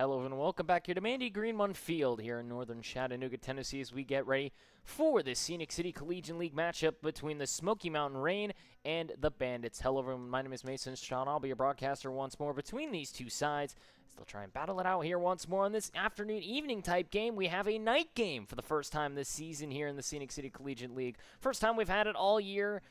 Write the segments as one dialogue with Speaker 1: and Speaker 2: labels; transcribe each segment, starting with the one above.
Speaker 1: Hello and welcome back here to Mandy Greenmon Field here in northern Chattanooga, Tennessee, as we get ready for the Scenic City Collegiate League matchup between the Smoky Mountain Rain and the Bandits. Hello everyone, my name is Mason Strawn. I'll be your broadcaster once more between these two sides. Still try and battle it out here once more on this afternoon evening type game. We have a night game for the first time this season here in the Scenic City Collegiate League. First time we've had it all year,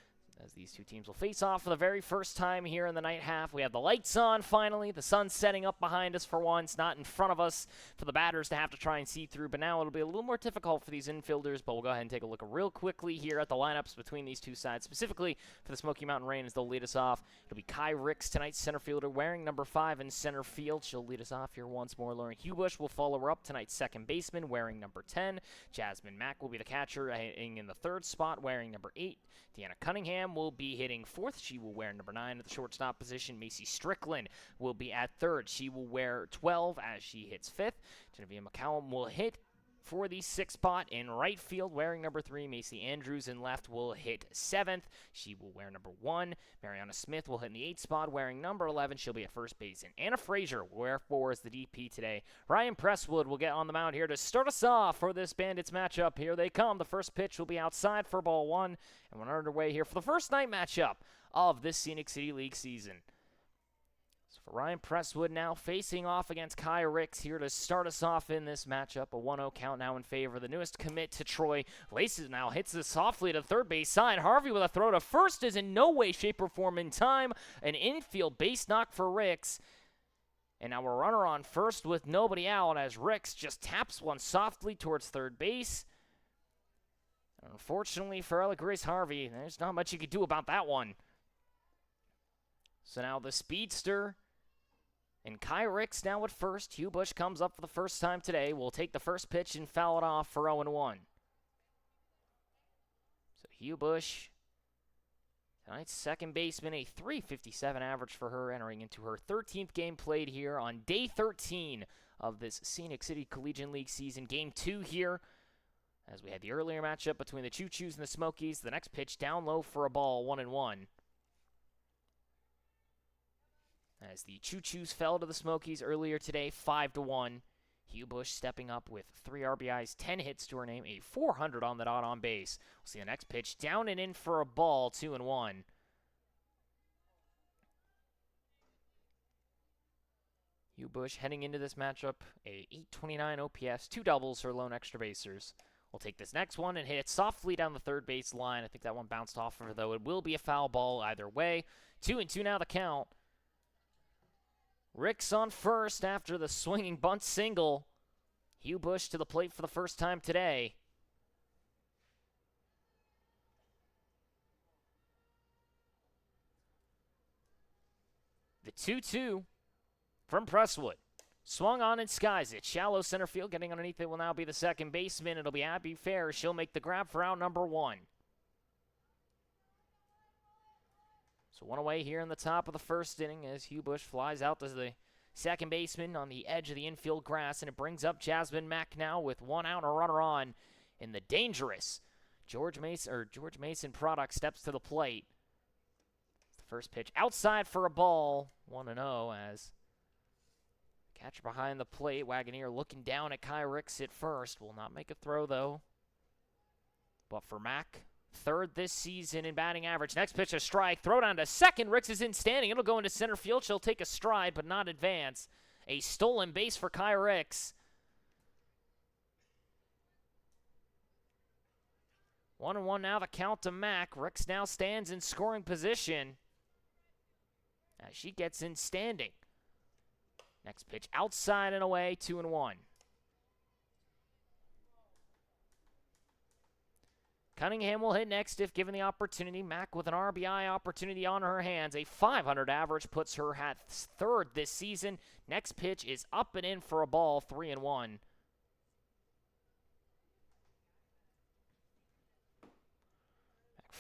Speaker 1: as these two teams will face off for the very first time here in the night half. We have the lights on finally. The sun's setting up behind us for once, not in front of us for the batters to have to try and see through. But now it'll be a little more difficult for these infielders. But we'll go ahead and take a look real quickly here at the lineups between these two sides. Specifically for the Smoky Mountain Rain as they'll lead us off. It'll be Kai Ricks, tonight's center fielder, wearing number 5 in center field. She'll lead us off here once more. Lauren Hubush will follow her up, tonight's second baseman, wearing number 10. Jasmine Mack will be the catcher, hitting in the third spot, wearing number 8. Deanna Cunningham will be hitting fourth. She will wear number 9 at the shortstop position. Macy Strickland will be at third. She will wear 12 as she hits fifth. Genevieve McCallum will hit for the 6th spot in right field, wearing number 3. Macy Andrews in left will hit 7th. She will wear number 1. Mariana Smith will hit in the 8th spot, wearing number 11. She'll be at first base. And Anna Frazier will wear 4 as the DP today. Ryan Presswood will get on the mound here to start us off for this Bandits matchup. Here they come. The first pitch will be outside for ball 1. And we're underway here for the first night matchup of this Scenic City League season. So for Ryan Presswood now facing off against Kai Ricks here to start us off in this matchup. A 1-0 count now in favor. The newest commit to Troy. Laces now hits this softly to third base side. Harvey with a throw to first is in no way, shape, or form in time. An infield base knock for Ricks. And now a runner on first with nobody out as Ricks just taps one softly towards third base. Unfortunately for Ella Grace Harvey, there's not much you could do about that one. So now the speedster and Kai Ricks now at first. Hugh Bush comes up for the first time today. Will take the first pitch and foul it off for 0-1. So Hugh Bush, tonight's second baseman, a .357 average for her, entering into her 13th game played here on day 13 of this Scenic City Collegiate League season. Game 2 here, as we had the earlier matchup between the Choo Choos and the Smokies. The next pitch down low for a ball, 1-1. As the Choo Choos fell to the Smokies earlier today, 5-1. Hugh Bush stepping up with 3 RBIs, 10 hits to her name, a .400 on the dot on base. We'll see the next pitch down and in for a ball, 2-1. Hugh Bush heading into this matchup, a .829 OPS, 2 doubles, her lone extra basers. We'll take this next one and hit it softly down the third base line. I think that one bounced off of her, though. It will be a foul ball either way. 2-2 now the count. Ricks on first after the swinging bunt single. Hugh Bush to the plate for the first time today. The 2-2 from Presswood. Swung on and skies it. Shallow center field. Getting underneath it will now be the second baseman. It'll be Abby Fair. She'll make the grab for out number 1. So one away here in the top of the first inning as Hugh Bush flies out to the second baseman on the edge of the infield grass. And it brings up Jasmine Mack now with 1 out and a runner on. And the dangerous George Mason product steps to the plate. The first pitch outside for a ball. 1-0 as catcher behind the plate. Wagoneer looking down at Kai Ricks at first. Will not make a throw, though. But for Mack, third this season in batting average. Next pitch, a strike. Throw down to second. Ricks is in standing. It'll go into center field. She'll take a stride, but not advance. A stolen base for Kai Ricks. 1-1 now the count to Mack. Ricks now stands in scoring position as she gets in standing. Next pitch outside and away, 2-1. Cunningham will hit next if given the opportunity. Mack with an RBI opportunity on her hands. A .500 average puts her at third this season. Next pitch is up and in for a ball, 3-1.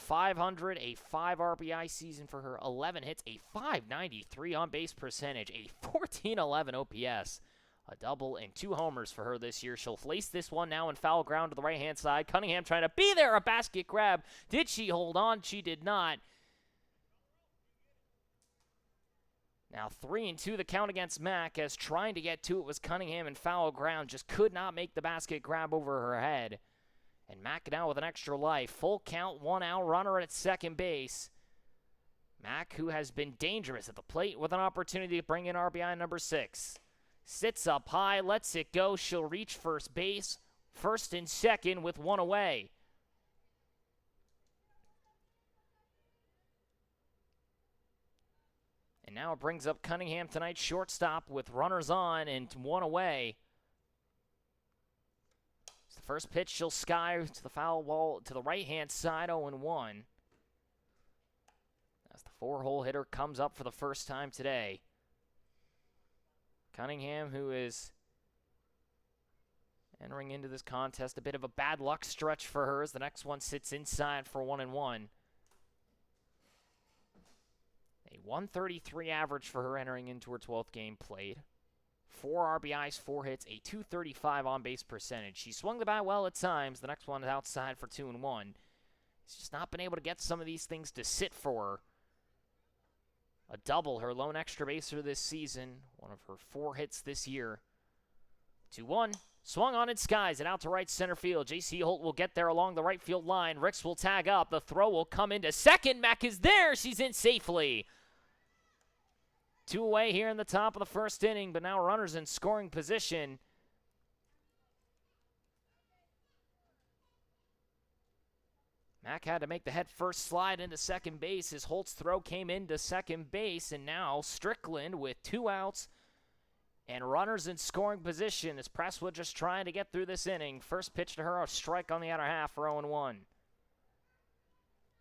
Speaker 1: .500, a 5 RBI season for her. 11 hits, a .593 on base percentage, a .1411 OPS. A double and 2 homers for her this year. She'll place this one now in foul ground to the right-hand side. Cunningham trying to be there, a basket grab. Did she hold on? She did not. Now 3-2 the count against Mack, as trying to get to it was Cunningham, and foul ground just could not make the basket grab over her head. And Mack now with an extra life. Full count, 1 out, runner at second base. Mack, who has been dangerous at the plate with an opportunity to bring in RBI number 6. Sits up high, lets it go. She'll reach first base, first and second with 1 away. And now it brings up Cunningham tonight, shortstop, with runners on and 1 away. It's the first pitch, she'll sky to the foul wall to the right-hand side, 0-1. As the 4-hole hitter comes up for the first time today. Cunningham, who is entering into this contest, a bit of a bad luck stretch for her, as the next one sits inside for 1-1. A 133 average for her entering into her 12th game played. 4 RBIs, 4 hits, a 235 on-base percentage. She swung the bat well at times. The next one is outside for 2-1. She's just not been able to get some of these things to sit for her. A double, her lone extra baser this season. One of her 4 hits this year. 2-1. Swung on and skies it out to right center field. J.C. Holt will get there along the right field line. Ricks will tag up. The throw will come into second. Mack is there. She's in safely. 2 away here in the top of the first inning, but now runners in scoring position. Mack had to make the head-first slide into second base as Holt's throw came into second base, and now Strickland with 2 outs and runners in scoring position as Presswood just trying to get through this inning. First pitch to her, a strike on the outer half for 0-1.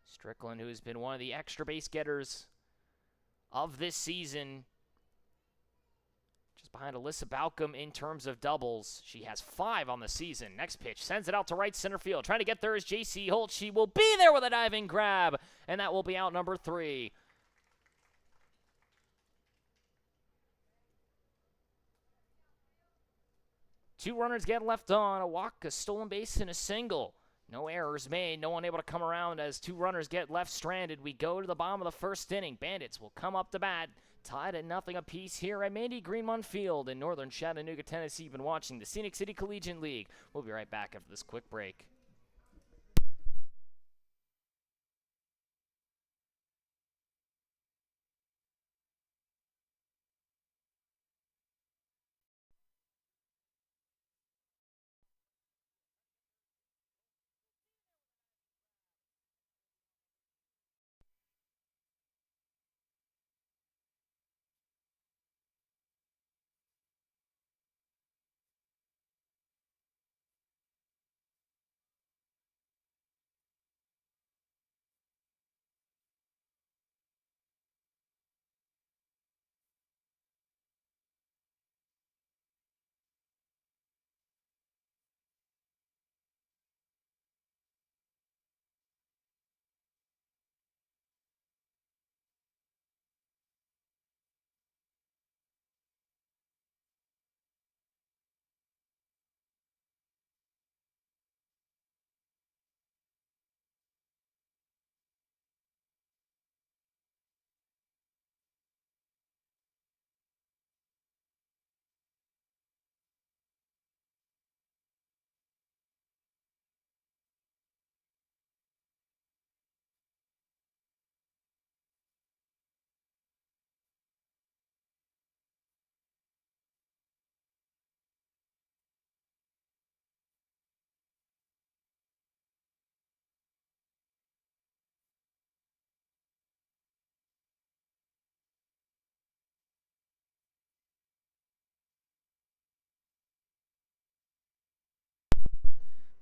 Speaker 1: Strickland, who has been one of the extra base getters of this season, just behind Alyssa Balcom in terms of doubles. She has 5 on the season. Next pitch sends it out to right center field. Trying to get there is J.C. Holt. She will be there with a diving grab, and that will be out number 3. Two runners get left on, a walk, a stolen base, and a single. No errors made, no one able to come around as 2 runners get left stranded. We go to the bottom of the first inning. Bandits will come up to bat, tied at 0 apiece here at Mandy Greenmont Field in northern Chattanooga, Tennessee. You've been watching the Scenic City Collegiate League. We'll be right back after this quick break.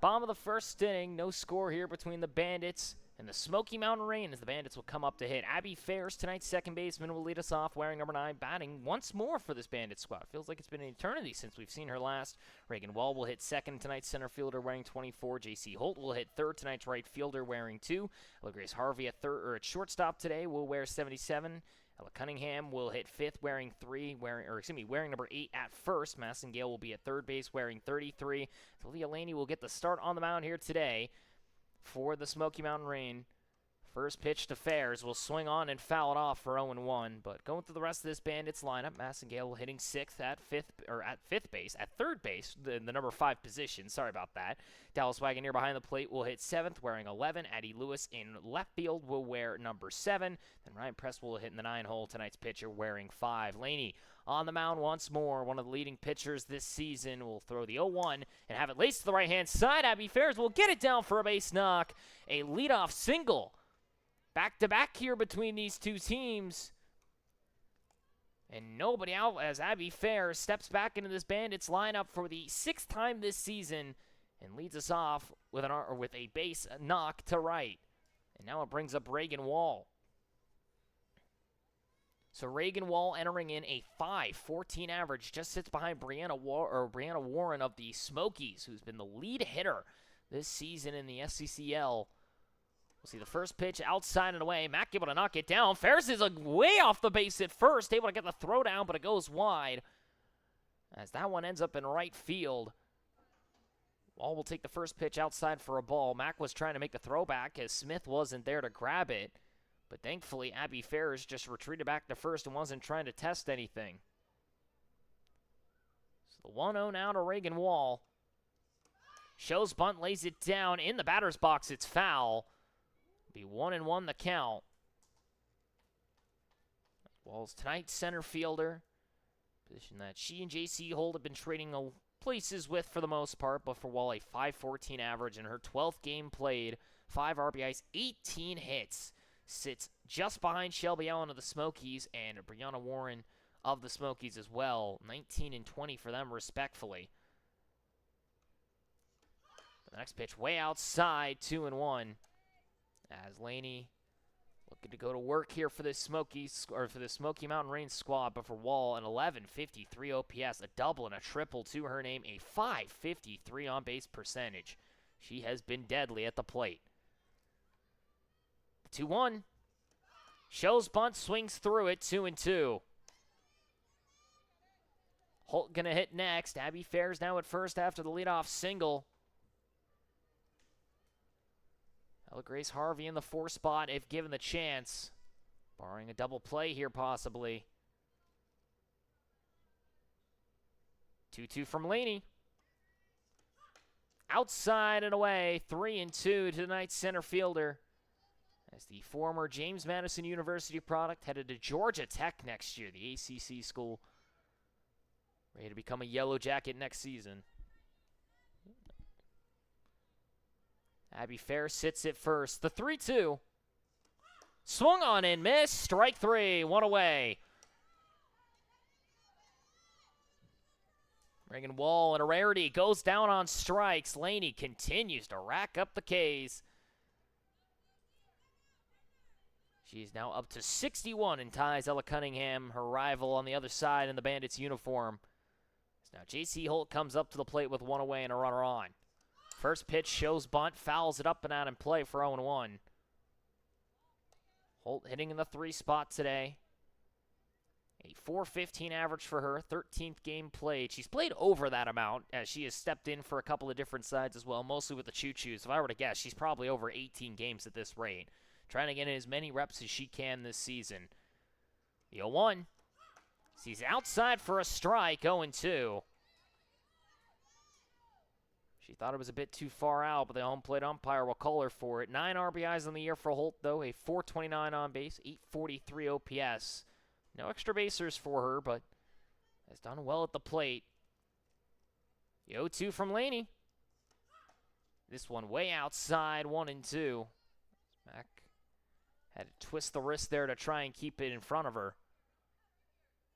Speaker 1: Bottom of the first inning, no score here between the Bandits and the Smoky Mountain Rain as the Bandits will come up to hit. Abby Fairs, tonight's second baseman, will lead us off wearing number 9, batting once more for this Bandit squad. Feels like it's been an eternity since we've seen her last. Reagan Wall will hit second, tonight's center fielder wearing 24. J.C. Holt will hit third, tonight's right fielder wearing 2. Ella Grace Harvey at shortstop today will wear 77. Ella Cunningham will hit 5th wearing wearing number 8 at first. Madison Gale will be at third base wearing 33. So Leah Laney will get the start on the mound here today for the Smoky Mountain Rain. First pitch to Fairs will swing on and foul it off for 0-1. But going through the rest of this Bandits lineup, Massengale hitting sixth at third base, the number 5 position. Sorry about that. Dallas Wagoneer behind the plate will hit 7th, wearing 11. Addie Lewis in left field will wear number 7. Then Ryan Press will hit in the 9 hole. Tonight's pitcher wearing 5. Laney on the mound once more. One of the leading pitchers this season will throw the 0-1 and have it laced to the right-hand side. Abby Fairs will get it down for a base knock. A leadoff single. Back-to-back here between these two teams. And nobody out as Abby Fairs steps back into this Bandits lineup for the 6th time this season and leads us off with a base knock to right. And now it brings up Reagan Wall. So Reagan Wall entering in a 5.14 average, just sits behind Brianna Warren of the Smokies, who's been the lead hitter this season in the SCCL. We'll see the first pitch outside and away. Mack able to knock it down. Ferris is way off the base at first, able to get the throw down, but it goes wide. As that one ends up in right field. Wall will take the first pitch outside for a ball. Mack was trying to make the throw back as Smith wasn't there to grab it. But thankfully, Abby Ferris just retreated back to first and wasn't trying to test anything. So the 1-0 now to Reagan Wall. Shows bunt, lays it down in the batter's box. It's foul. Be 1-1 the count. Wall's tonight's center fielder. Position that she and J.C. Holt have been trading places with for the most part, but for Wall, a 5.14 average in her 12th game played. 5 RBIs, 18 hits. Sits just behind Shelby Allen of the Smokies and Brianna Warren of the Smokies as well. 19 and 20 for them, respectfully. The next pitch way outside, 2-1. As Laney looking to go to work here for the Smokies, or for the Smoky Mountain Range squad, but for Wall, an 11.53 OPS, a double and a triple to her name, a 5.53 on base percentage. She has been deadly at the plate. 2-1. Shows bunt, swings through it, 2-2. Holt gonna hit next. Abby Fairs now at first after the leadoff single. Ella Grace Harvey in the 4 spot if given the chance. Barring a double play here possibly. 2-2 from Laney. Outside and away, 3-2 to tonight's center fielder. As the former James Madison University product headed to Georgia Tech next year, the ACC school. Ready to become a Yellow Jacket next season. Abby Fair sits at first. The 3-2. Swung on and missed. Strike 3. 1 away. Reagan Wall, in a rarity, goes down on strikes. Laney continues to rack up the Ks. She's now up to 61 and ties Ella Cunningham, her rival on the other side in the Bandits uniform. So now J.C. Holt comes up to the plate with 1 away and a runner on. First pitch shows bunt, fouls it up and out in play for 0-1. Holt hitting in the 3 spot today. A 4.15 average for her, 13th game played. She's played over that amount as she has stepped in for a couple of different sides as well, mostly with the choo-choos. If I were to guess, she's probably over 18 games at this rate. Trying to get in as many reps as she can this season. The 0-1. She's outside for a strike, 0-2. She thought it was a bit too far out, but the home plate umpire will call her for it. 9 RBIs on the year for Holt, though. A 4.29 on base, 8.43 OPS. No extra basers for her, but has done well at the plate. The 0-2 from Laney. This one way outside, 1-2. Mack had to twist the wrist there to try and keep it in front of her.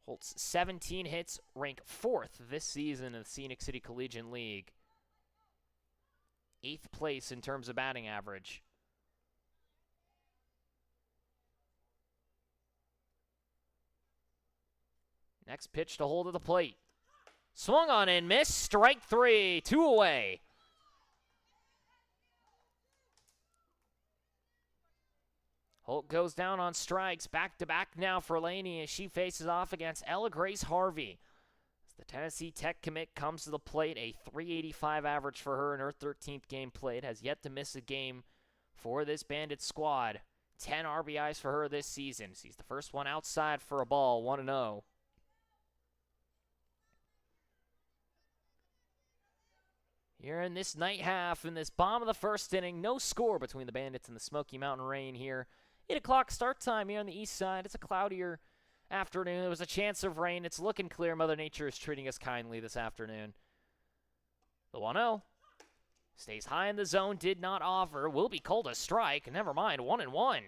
Speaker 1: Holt's 17 hits, rank 4th this season in the Scenic City Collegiate League. 8th place in terms of batting average. Next pitch to hold at the plate. Swung on and missed. Strike 3. 2 away. Holt goes down on strikes. Back-to-back now for Laney as she faces off against Ella Grace Harvey. As the Tennessee Tech commit comes to the plate, a 3.85 average for her in her 13th game played. Has yet to miss a game for this Bandit squad. 10 RBIs for her this season. Sees the first one outside for a ball, 1-0. Here in this night half, in this bottom of the first inning, no score between the Bandits and the Smoky Mountain Rain here. 8 o'clock start time here on the east side. It's a cloudier afternoon. There was a chance of rain. It's looking clear. Mother Nature is treating us kindly this afternoon. The 1-0 stays high in the zone, did not offer. Will be called a strike. Never mind, 1-1.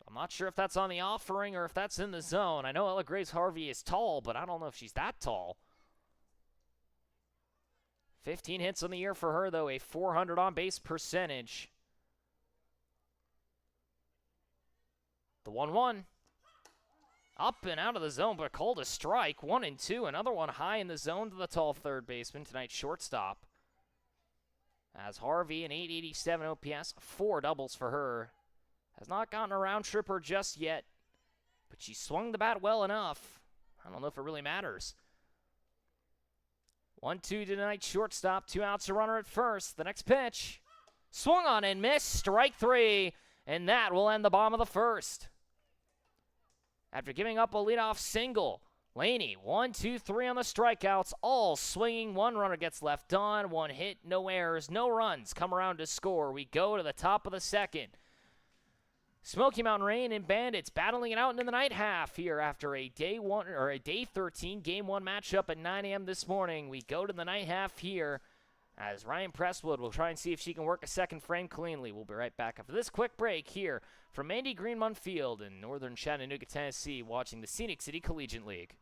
Speaker 1: I'm not sure if that's on the offering or if that's in the zone. I know Ella Grace Harvey is tall, but I don't know if she's that tall. 15 hits on the year for her, though, a 400 on-base percentage. The 1-1. Up and out of the zone, but called a strike. 1-2. Another one high in the zone to the tall third baseman, tonight's shortstop. As Harvey, an 887 OPS, 4 doubles for her. Has not gotten a round tripper just yet, but she swung the bat well enough. I don't know if it really matters. 1-2 tonight, shortstop, 2 outs, a runner at first. The next pitch, swung on and missed, strike 3, and that will end the bottom of the first. After giving up a leadoff single, Laney, 1, 2, 3 on the strikeouts, all swinging. 1 runner gets left on, 1 hit, no errors, no runs come around to score. We go to the top of the second. Smoky Mountain Rain and Bandits battling it out into the night half here after a day 13 game 1 matchup at 9 a.m. this morning. We go to the night half here as Ryan Presswood will try and see if she can work a second frame cleanly. We'll be right back after this quick break here from Mandy Greenmont Field in northern Chattanooga, Tennessee, watching the Scenic City Collegiate League.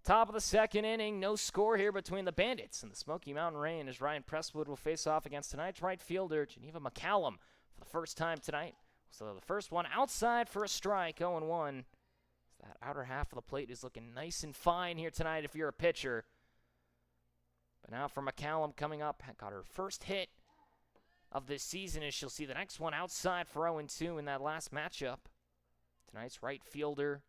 Speaker 1: Top of the second inning, no score here between the Bandits and the Smoky Mountain Rain as Ryan Presswood will face off against tonight's right fielder, Geneva McCallum, for the first time tonight. So the first one outside for a strike, 0-1. That outer half of the plate is looking nice and fine here tonight if you're a pitcher. But now for McCallum coming up, got her first hit of this season as she'll see the next one outside for 0-2 in that last matchup. Tonight's right fielder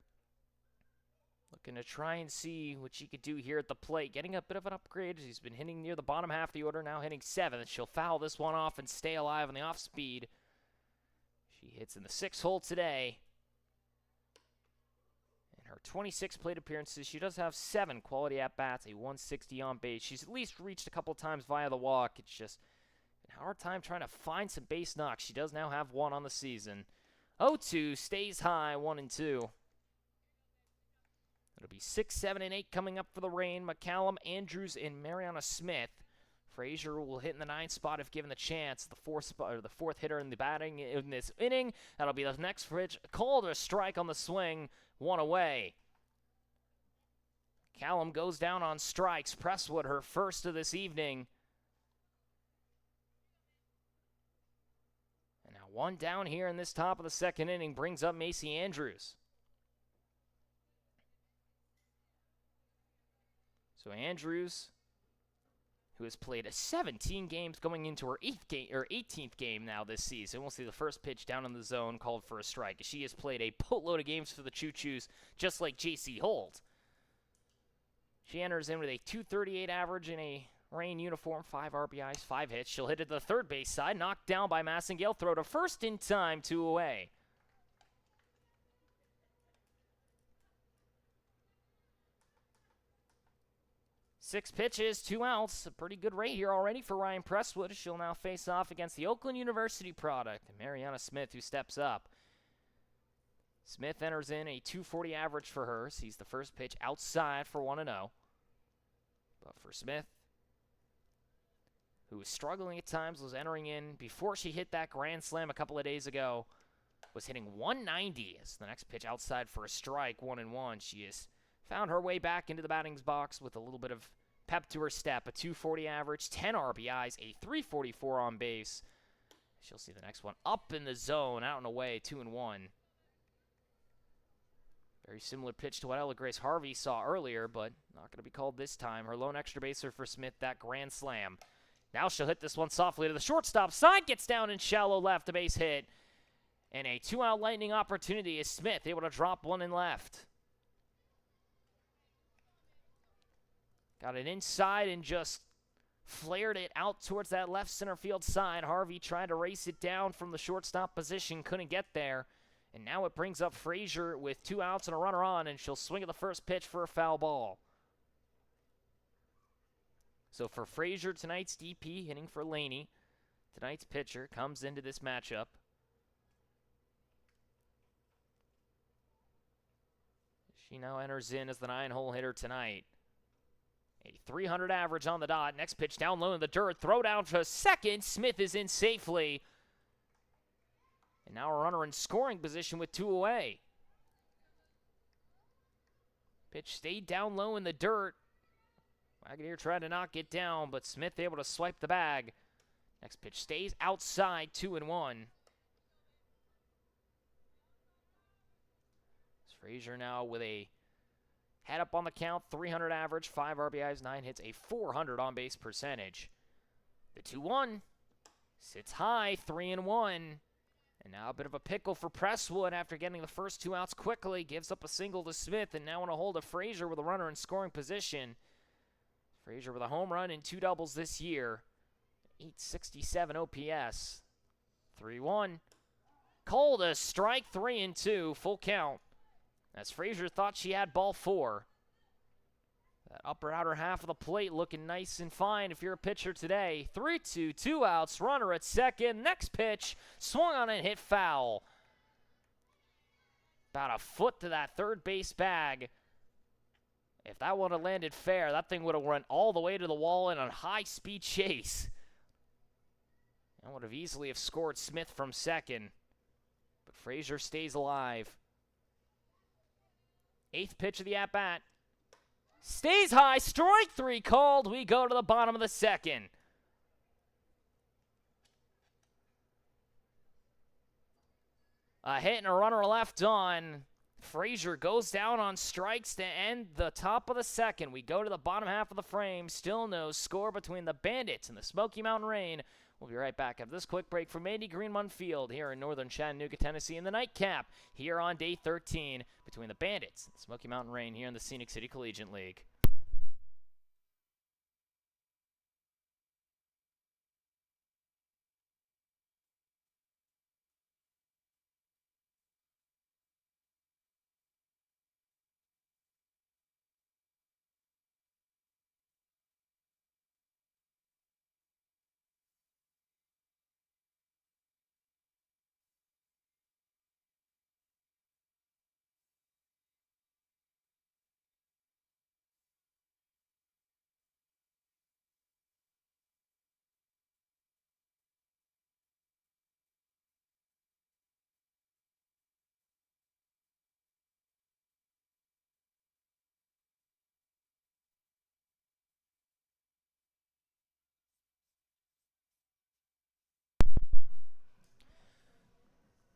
Speaker 1: looking to try and see what she could do here at the plate. Getting a bit of an upgrade. She's been hitting near the bottom half of the order, now hitting 7th. She'll foul this one off and stay alive on the off speed. She hits in the 6th hole today. In her 26 plate appearances, she does have 7 quality at-bats, a 160 on base. She's at least reached a couple times via the walk. It's just a hard time trying to find some base knocks. She does now have 1 on the season. 0-2 stays high, 1-2. It'll be 6, 7, and 8 coming up for the Rain. McCallum, Andrews, and Mariana Smith. Frazier will hit in the 9th spot if given the chance. The 4th hitter in the batting in this inning. That'll be the next pitch. Called a strike on the swing. 1 away. McCallum goes down on strikes. Presswood, her first of this evening. And now 1 down here in this top of the second inning brings up Macy Andrews. So Andrews, who has played 17 games going into her 18th game now this season. We'll see the first pitch down in the zone called for a strike. She has played a boatload of games for the Choo-Choos, just like J.C. Holt. She enters in with a .238 average in a Rain uniform, 5 RBIs, 5 hits. She'll hit it to the third base side, knocked down by Massengale. Throw to first in time, 2 away. Six pitches, 2 outs. A pretty good rate here already for Ryan Presswood. She'll now face off against the Oakland University product, and Mariana Smith, who steps up. Smith enters in a .240 average for her. Sees the first pitch outside for 1-0. But for Smith, who was struggling at times, was entering in before she hit that grand slam a couple of days ago, was hitting 190 as the next pitch outside for a strike, 1-1. She has found her way back into the batting box with a little bit of pep to her step. A 240 average, 10 RBIs, a 344 on base. She'll see the next one up in the zone, out and away, 2-1. Very similar pitch to what Ella Grace Harvey saw earlier, but not going to be called this time. Her lone extra baser for Smith, that grand slam. Now she'll hit this one softly to the shortstop side, gets down in shallow left, a base hit. And a 2-out lightning opportunity is Smith able to drop one in left. Got it inside and just flared it out towards that left center field side. Harvey tried to race it down from the shortstop position, couldn't get there. And now it brings up Frazier with 2 outs and a runner on, and she'll swing at the first pitch for a foul ball. So for Frazier, tonight's DP hitting for Laney. Tonight's pitcher comes into this matchup. She now enters in as the 9-hole hitter tonight. A 300 average on the dot. Next pitch down low in the dirt. Throw down to second. Smith is in safely. And now a runner in scoring position with 2 away. Pitch stayed down low in the dirt. Wagoneer tried to knock it down, but Smith able to swipe the bag. Next pitch stays outside, 2-1. Frazier now with a head up on the count, 300 average, 5 RBIs, 9 hits, a 400 on-base percentage. The 2-1 sits high, 3-1. And now a bit of a pickle for Presswood after getting the first 2 outs quickly. Gives up a single to Smith, and now on a hold of Frazier with a runner in scoring position. Frazier with a home run and 2 doubles this year. 867 OPS. 3-1. Called a strike, 3-2, full count. As Frazier thought she had ball 4. That upper outer half of the plate looking nice and fine if you're a pitcher today. 3-2, 2 outs, runner at second. Next pitch, swung on and hit foul. About a foot to that third base bag. If that one had landed fair, that thing would have run all the way to the wall in a high-speed chase. And would have easily have scored Smith from second. But Frazier stays alive. 8th pitch of the at-bat. Stays high, strike 3 called. We go to the bottom of the second. A hit and a runner left on. Frazier goes down on strikes to end the top of the second. We go to the bottom half of the frame. Still no score between the Bandits and the Smoky Mountain Rain. We'll be right back after this quick break from Mandy Greenmon Field here in northern Chattanooga, Tennessee, in the nightcap here on day 13 between the Bandits and the Smoky Mountain Rain here in the Scenic City Collegiate League.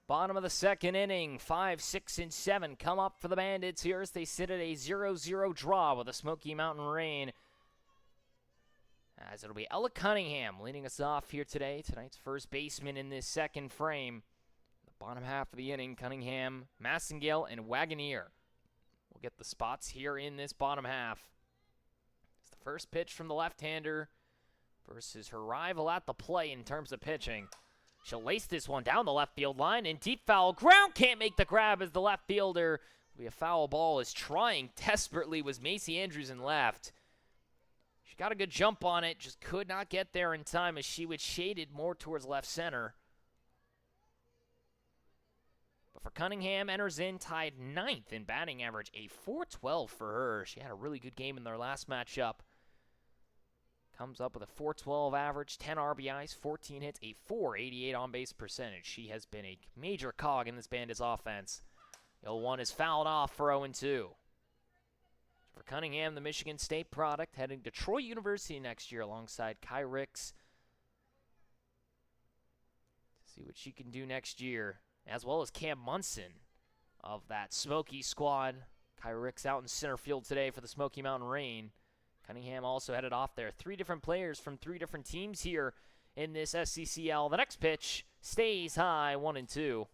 Speaker 1: Bottom of the second inning, 5, 6, and 7 come up for the Bandits here as they sit at a 0-0 draw with the Smoky Mountain Rain. As it'll be Ella Cunningham leading us off here today, tonight's first baseman in this second frame. The bottom half of the inning, Cunningham, Massengale, and Wagoneer will get the spots here in this bottom half. It's the first pitch from the left-hander versus her rival at the plate in terms of pitching. She'll lace this one down the left field line, and deep foul ground, can't make the grab as the left fielder. Will be a foul ball, is trying desperately was Macy Andrews in left. She got a good jump on it, just could not get there in time as she was shaded more towards left center. But for Cunningham, enters in tied 9th in batting average, a .412 for her. She had a really good game in their last matchup. Comes up with a 412 average, 10 RBIs, 14 hits, a 488 on-base percentage. She has been a major cog in this Bandits offense. 0-1 is fouled off for 0-2. For Cunningham, the Michigan State product, heading to Troy University next year alongside Kai Ricks. See what she can do next year, as well as Cam Munson of that Smoky squad. Kai Ricks out in center field today for the Smoky Mountain Rain. Cunningham also headed off there. 3 different players from 3 different teams here in this SCCL. The next pitch stays high, 1-2.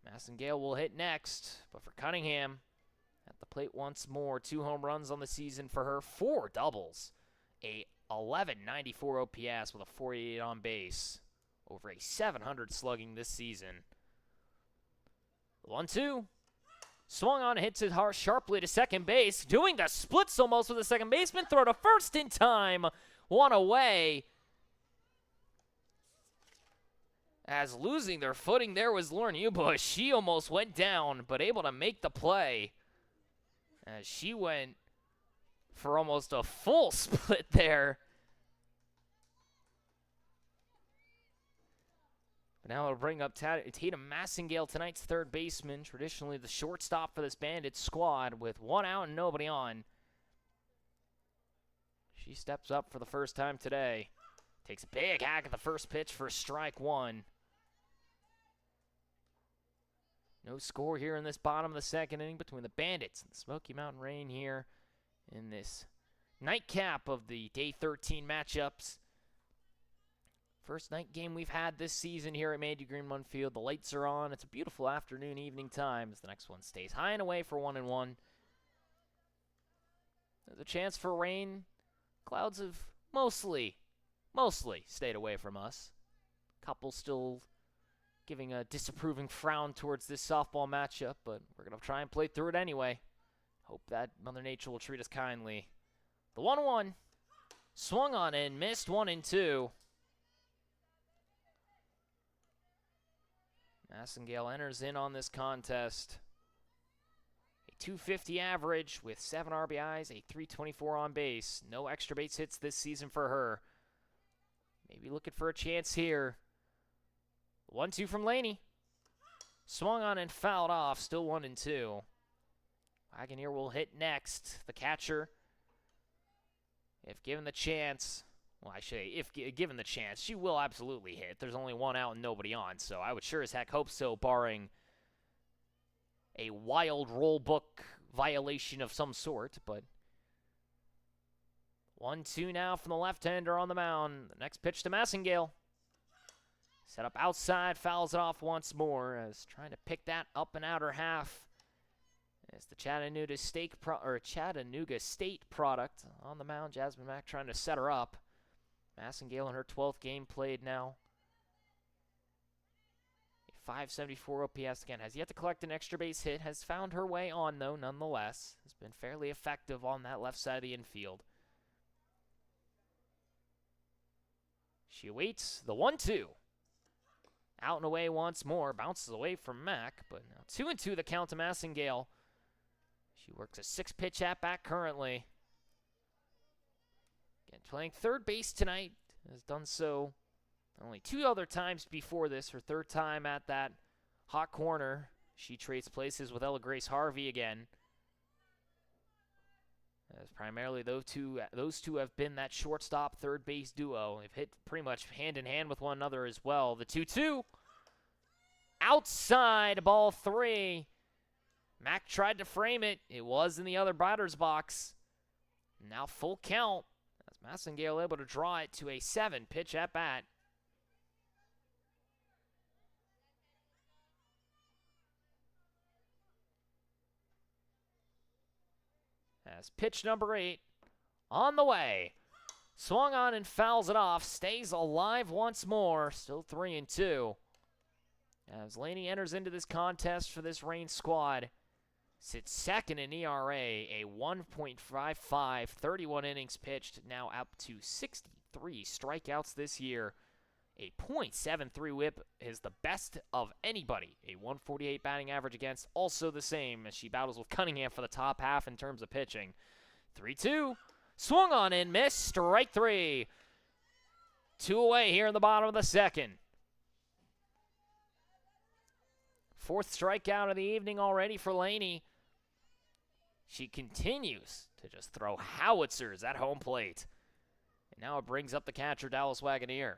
Speaker 1: Massengale will hit next, but for Cunningham, at the plate once more. 2 home runs on the season for her, 4 doubles. A 1194 OPS with a 488 on base. Over a 700 slugging this season. 1-2. Swung on, hits it hard sharply to second base. Doing the splits almost with the second baseman. Throw to first in time. 1 away. As losing their footing there was Lauren Ubush. She almost went down, but able to make the play. As she went for almost a full split there. But now it'll bring up Tatum Massengale, tonight's third baseman, traditionally the shortstop for this Bandits squad, with 1 out and nobody on. She steps up for the first time today. Takes a big hack at the first pitch for strike 1. No score here in this bottom of the second inning between the Bandits and the Smoky Mountain Rain here in this nightcap of the Day 13 matchups. First night game we've had this season here at Mandy Green One Field. The lights are on. It's a beautiful afternoon, evening time as the next one stays high and away for 1-1. There's a chance for rain. Clouds have mostly stayed away from us. Couple still giving a disapproving frown towards this softball matchup, but we're going to try and play through it anyway. Hope that Mother Nature will treat us kindly. The 1-1 swung on and missed. 1-2. Massengale enters in on this contest. A 250 average with 7 RBIs, a 324 on base. No extra base hits this season for her. Maybe looking for a chance here. 1-2 from Laney. Swung on and fouled off. Still 1-2. Wagoneer will hit next. The catcher, if given the chance, well, I should say, if given the chance, she will absolutely hit. There's only 1 out and nobody on, so I would sure as heck hope so, barring a wild roll book violation of some sort. But 1-2 now from the left-hander on the mound. The next pitch to Massengale. Set up outside, fouls it off once more as trying to pick that up and outer half. It's the Chattanooga State product on the mound. Jasmine Mack trying to set her up. Massengale in her 12th game played now. A 574 OPS again. Has yet to collect an extra base hit. Has found her way on, though, nonetheless. Has been fairly effective on that left side of the infield. She awaits the 1-2. Out and away once more. Bounces away from Mack, but now 2-2 the count to Massengale. She works a 6-pitch at-bat currently. Again, playing third base tonight. Has done so only 2 other times before this. Her 3rd time at that hot corner. She trades places with Ella Grace Harvey again. As primarily those two have been that shortstop third base duo. They've hit pretty much hand in hand with one another as well. The 2-2. Outside, ball 3. Mack tried to frame it. It was in the other batter's box. Now full count as Massengale able to draw it to a 7-pitch at bat. As pitch number 8 on the way. Swung on and fouls it off. Stays alive once more. Still 3-2. As Laney enters into this contest for this Rain squad. Sits second in ERA. A 1.55. 31 innings pitched. Now up to 63 strikeouts this year. A .73 whip is the best of anybody. A 148 batting average against, also the same as she battles with Cunningham for the top half in terms of pitching. 3-2. Swung on and missed. Strike three. 2 away here in the bottom of the second. Fourth strikeout of the evening already for Laney. She continues to just throw howitzers at home plate. And now it brings up the catcher, Dallas Wagoneer.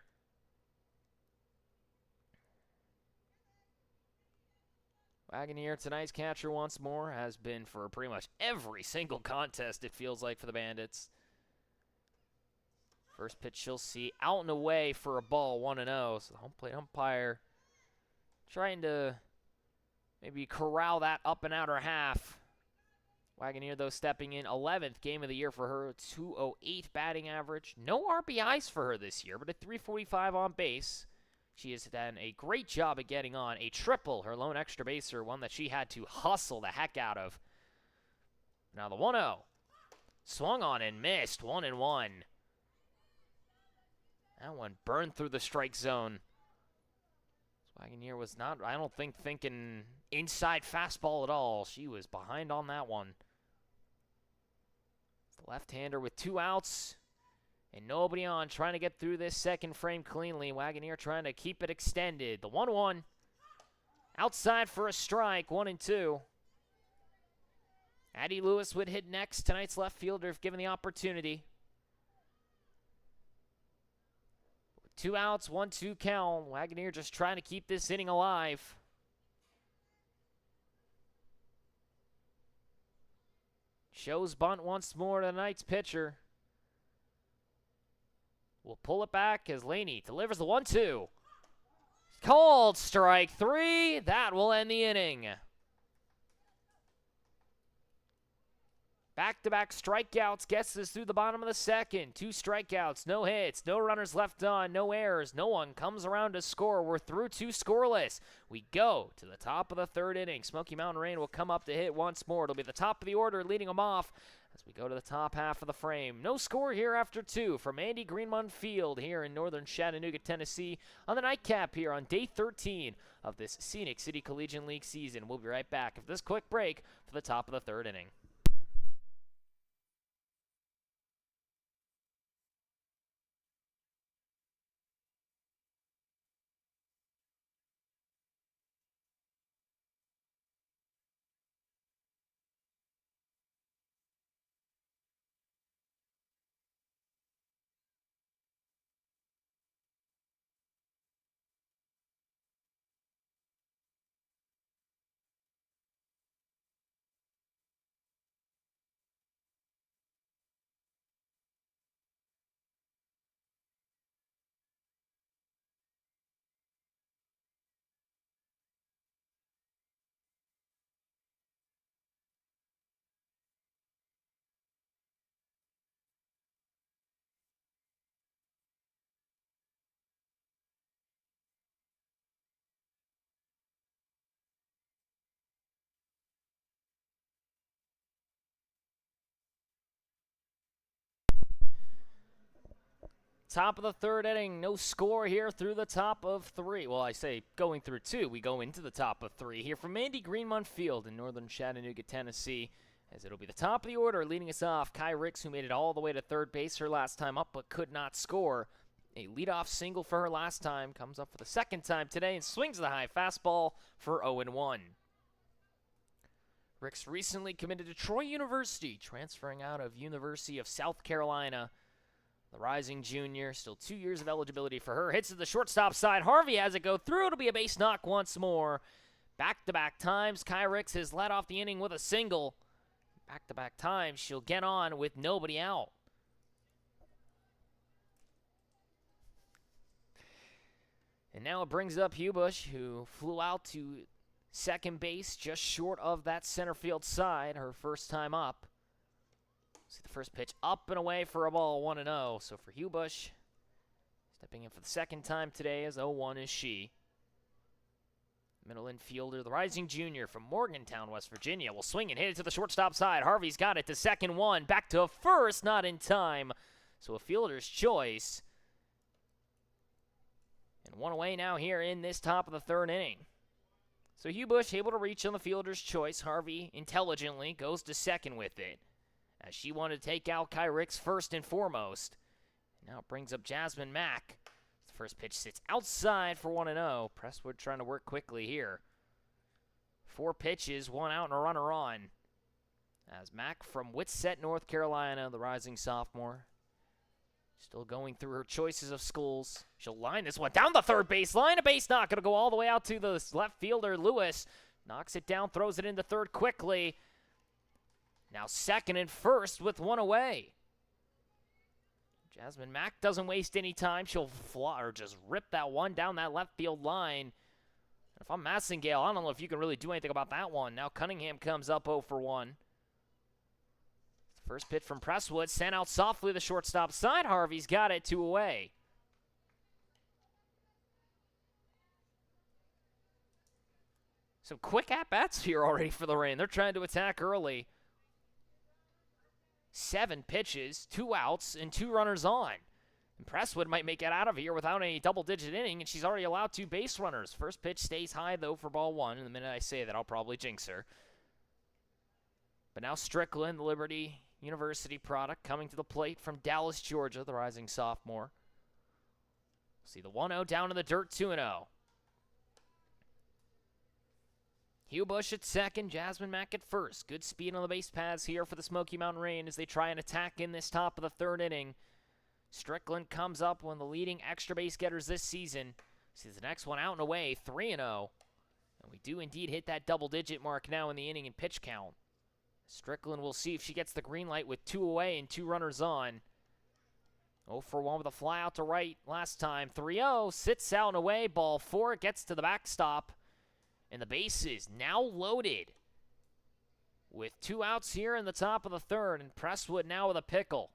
Speaker 1: Wagoneer, tonight's catcher once more, has been for pretty much every single contest, it feels like, for the Bandits. First pitch she'll see out and away for a ball, 1-0. So the home plate umpire trying to maybe corral that up and outer half. Wagoneer, though, stepping in 11th game of the year for her, 208 batting average. No RBIs for her this year, but a 345 on base. She has done a great job at getting on a triple, her lone extra baser, one that she had to hustle the heck out of. Now the 1-0. Swung on and missed, 1-1. That one burned through the strike zone. Wagoneer was not, I don't think, thinking inside fastball at all. She was behind on that one. The left-hander with 2 outs. And nobody on, trying to get through this second frame cleanly. Wagoneer trying to keep it extended. The 1-1. Outside for a strike, 1-2. Addie Lewis would hit next, tonight's left fielder, if given the opportunity. 2 outs, 1-2 count. Wagoneer just trying to keep this inning alive. Shows bunt once more to tonight's pitcher. We'll pull it back as Laney delivers the 1-2. Called strike three. That will end the inning. Back-to-back strikeouts gets us through the bottom of the second. 2 strikeouts, no hits, no runners left on, no errors. No one comes around to score. We're through 2 scoreless. We go to the top of the third inning. Smoky Mountain Rain will come up to hit once more. It'll be the top of the order leading them off as we go to the top half of the frame. No score here after 2 from Andy Greenmont Field here in northern Chattanooga, Tennessee on the nightcap here on day 13 of this Scenic City Collegiate League season. We'll be right back after this quick break for the top of the third inning. Top of the third inning, no score here through the top of 3. Well, I say going through 2, we go into the top of 3 here from Andy Greenmont Field in northern Chattanooga, Tennessee, as it'll be the top of the order leading us off. Kai Ricks, who made it all the way to third base her last time up but could not score. A leadoff single for her last time, comes up for the second time today and swings the high fastball for 0-1. Ricks recently committed to Troy University, transferring out of University of South Carolina. The rising junior, still 2 years of eligibility for her. Hits to the shortstop side. Harvey has it go through. It'll be a base knock once more. Back-to-back times, Kai Ricks has led off the inning with a single. Back-to-back times, she'll get on with nobody out. And now it brings up Hubush, who flew out to second base just short of that center field side, her first time up. See the first pitch up and away for a ball, 1-0. So for Hubush, stepping in for the second time today as 0-1 is she. Middle infielder, the rising junior from Morgantown, West Virginia, will swing and hit it to the shortstop side. Harvey's got it to second one. Back to first, not in time. So a fielder's choice. And one away now here in this top of the third inning. So Hubush able to reach on the fielder's choice. Harvey intelligently goes to second with it. as she wanted to take out Kyrix first and foremost. Now it brings up Jasmine Mack. The first pitch sits outside for 1-0. Presswood trying to work quickly here. 4 pitches, 1 out and a runner on. As Mack from Whitsett, North Carolina, the rising sophomore, still going through her choices of schools. She'll line this one down the third base line. A base knock. Going to go all the way out to the left fielder, Lewis. Knocks it down, throws it into third quickly. Now second and first with 1 away. Jasmine Mack doesn't waste any time. She'll fly or just rip that one down that left field line. If I'm Massengale, I don't know if you can really do anything about that one. Now Cunningham comes up 0 for 1. First pitch from Presswood, sent out softly to the shortstop side. Harvey's got it, 2 away. Some quick at-bats here already for the Reign. They're trying to attack early. 7 pitches, 2 outs, and 2 runners on. And Presswood might make it out of here without any double-digit inning, and she's already allowed 2 base runners. First pitch stays high, though, for ball 1. And the minute I say that, I'll probably jinx her. But now Strickland, the Liberty University product, coming to the plate from Dallas, Georgia, the rising sophomore. See the 1-0 down in the dirt, 2-0. Hugh Bush at second, Jasmine Mack at first. Good speed on the base paths here for the Smoky Mountain Reign as they try and attack in this top of the 3rd inning. Strickland comes up, one of the leading extra base getters this season. Sees the next one out and away, 3-0. And we do indeed hit that double-digit mark now in the inning and pitch count. Strickland will see if she gets the green light with 2 away and 2 runners on. 0 for 1 with a fly out to right last time. 3-0, sits out and away, ball 4, gets to the backstop. And the bases now loaded with 2 outs here in the top of the 3rd. And Presswood now with a pickle.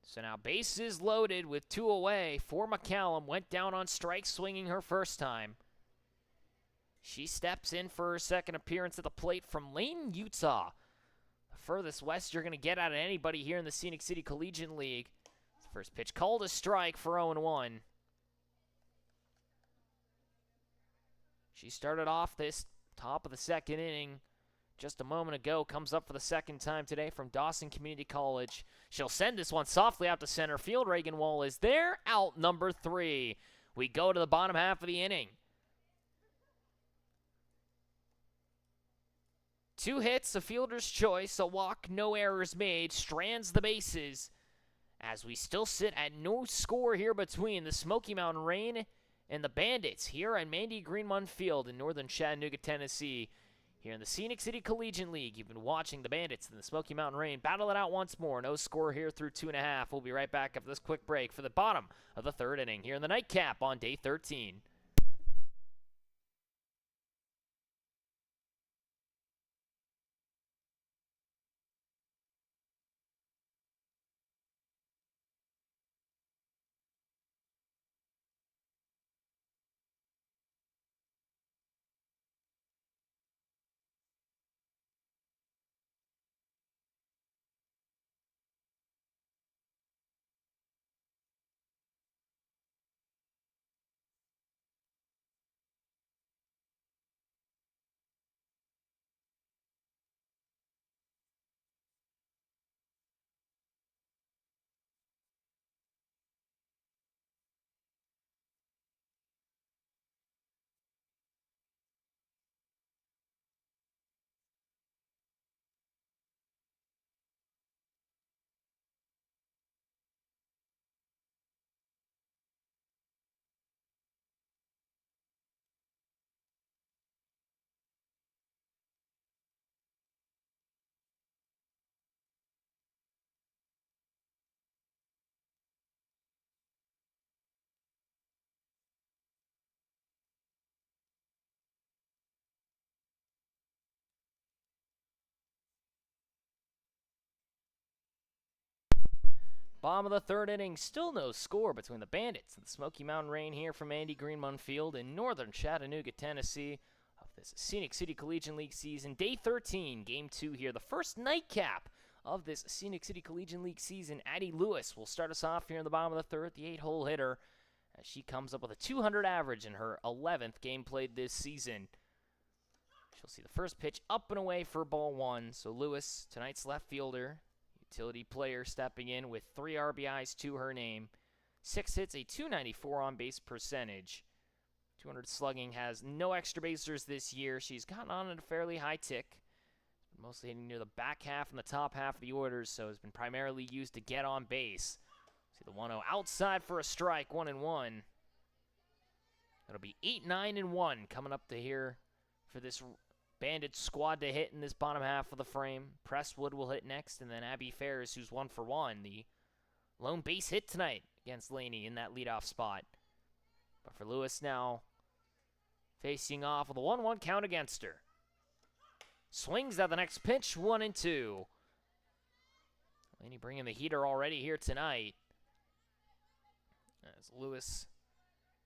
Speaker 1: So now bases loaded with 2 away for McCallum. Went down on strikes swinging her first time. She steps in for her second appearance at the plate from Layton, Utah. The furthest west you're going to get out of anybody here in the Scenic City Collegiate League. First pitch called a strike for 0-1. She started off this top of the 2nd inning just a moment ago. Comes up for the 2nd time today from Dawson Community College. She'll send this one softly out to center field. Reagan Wall is there. Out number 3. We go to the bottom half of the inning. 2 hits, a fielder's choice, a walk, no errors made, strands the bases. As we still sit at no score here between the Smoky Mountain Reign and the Bandits here at Mandy Greenmon Field in northern Chattanooga, Tennessee. Here in the Scenic City Collegiate League, you've been watching the Bandits and the Smoky Mountain Reign battle it out once more. No score here through 2.5. We'll be right back after this quick break for the bottom of the 3rd inning here in the nightcap on day 13. Bottom of the 3rd inning, still no score between the Bandits and the Smoky Mountain Reign here from Andy Greenmon Field in northern Chattanooga, Tennessee of this Scenic City Collegiate League season. Day 13, Game 2 here, the first nightcap of this Scenic City Collegiate League season. Addie Lewis will start us off here in the bottom of the 3rd, the 8-hole hitter, as she comes up with a 200 average in her 11th game played this season. She'll see the first pitch up and away for ball one. So Lewis, tonight's left fielder, utility player, stepping in with 3 RBIs to her name. 6 hits, a .294 on-base percentage. 200 slugging, has no extra basers this year. She's gotten on at a fairly high tick. Mostly hitting near the back half and the top half of the orders, so has been primarily used to get on base. See the 1-0 outside for a strike, 1-1. It'll be 8-9-1 coming up to here for this Bandits squad to hit in this bottom half of the frame. Presswood will hit next, and then Abby Ferris, who's 1 for 1. The lone base hit tonight against Laney in that leadoff spot. But for Lewis now, facing off with a 1-1 count against her. Swings at the next pitch, 1-2. Laney bringing the heater already here tonight. As Lewis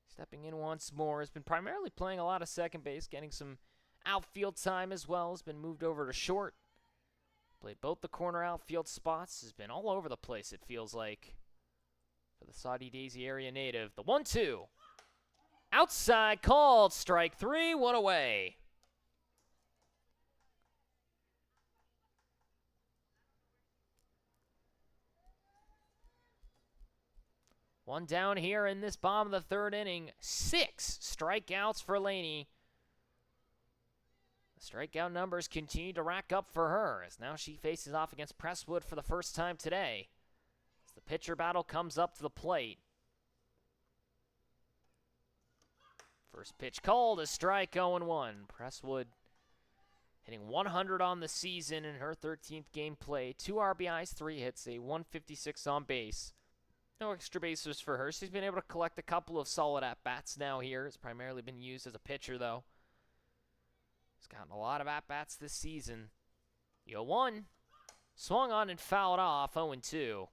Speaker 1: stepping in once more, has been primarily playing a lot of second base, getting some outfield time as well. Has been moved over to short. Played both the corner outfield spots. Has been all over the place, it feels like, for the Saudi Daisy area native. The 1-2. Outside called. Strike 3. 1 away. One down here in this bottom of the third inning. 6 strikeouts for Laney. The strikeout numbers continue to rack up for her as now she faces off against Presswood for the first time today. As the pitcher battle comes up to the plate. First pitch called, a strike, 0-1. Presswood hitting 100 on the season in her 13th game play. 2 RBIs, 3 hits, a 156 on base. No extra bases for her. She's been able to collect a couple of solid at-bats now here. It's primarily been used as a pitcher, though. He's gotten a lot of at-bats this season. 0-1. Swung on and fouled off, 0-2.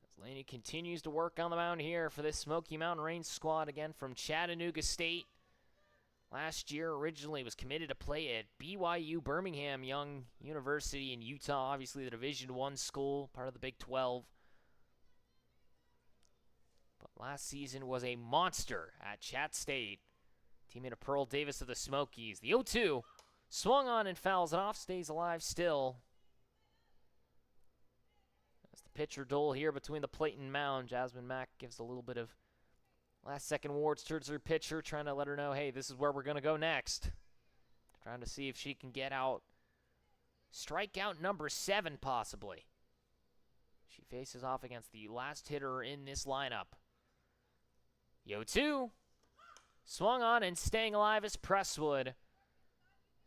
Speaker 1: As Laney continues to work on the mound here for this Smoky Mountain Range squad, again from Chattanooga State. Last year, originally was committed to play at BYU Birmingham Young University in Utah, obviously the Division I school, part of the Big 12. But last season was a monster at Chat State. Teammate of Pearl Davis of the Smokies. The 0-2 swung on and fouls it off, stays alive still. That's the pitcher duel here between the plate and mound. Jasmine Mack gives a little bit of last-second wards towards her pitcher, trying to let her know, hey, this is where we're going to go next. Trying to see if she can get out strikeout number 7, possibly. She faces off against the last hitter in this lineup. 0-2. Swung on and staying alive is Presswood.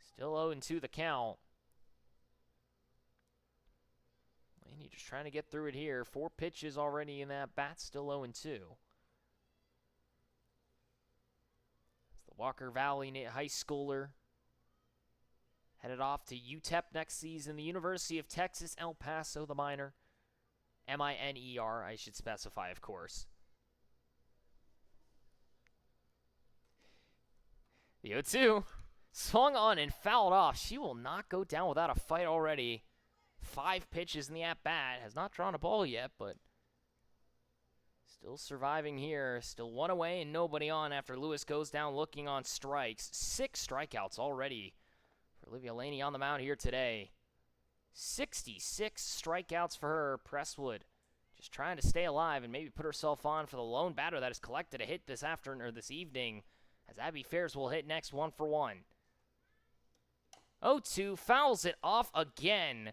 Speaker 1: Still 0-2 the count. Laney just trying to get through it here. 4 pitches already in that bat, still 0-2. Walker Valley high schooler headed off to UTEP next season. The University of Texas, El Paso, the minor. M-I-N-E-R, I should specify, of course. The 0-2 swung on and fouled off. She will not go down without a fight already. 5 pitches in the at-bat. Has not drawn a ball yet, but still surviving here. Still 1 away and nobody on after Lewis goes down looking on strikes. 6 strikeouts already for Olivia Laney on the mound here today. 66 strikeouts for her. Presswood just trying to stay alive and maybe put herself on for the lone batter that has collected a hit this afternoon or this evening, as Abby Ferris will hit next, 1 for 1. 0-2 fouls it off again.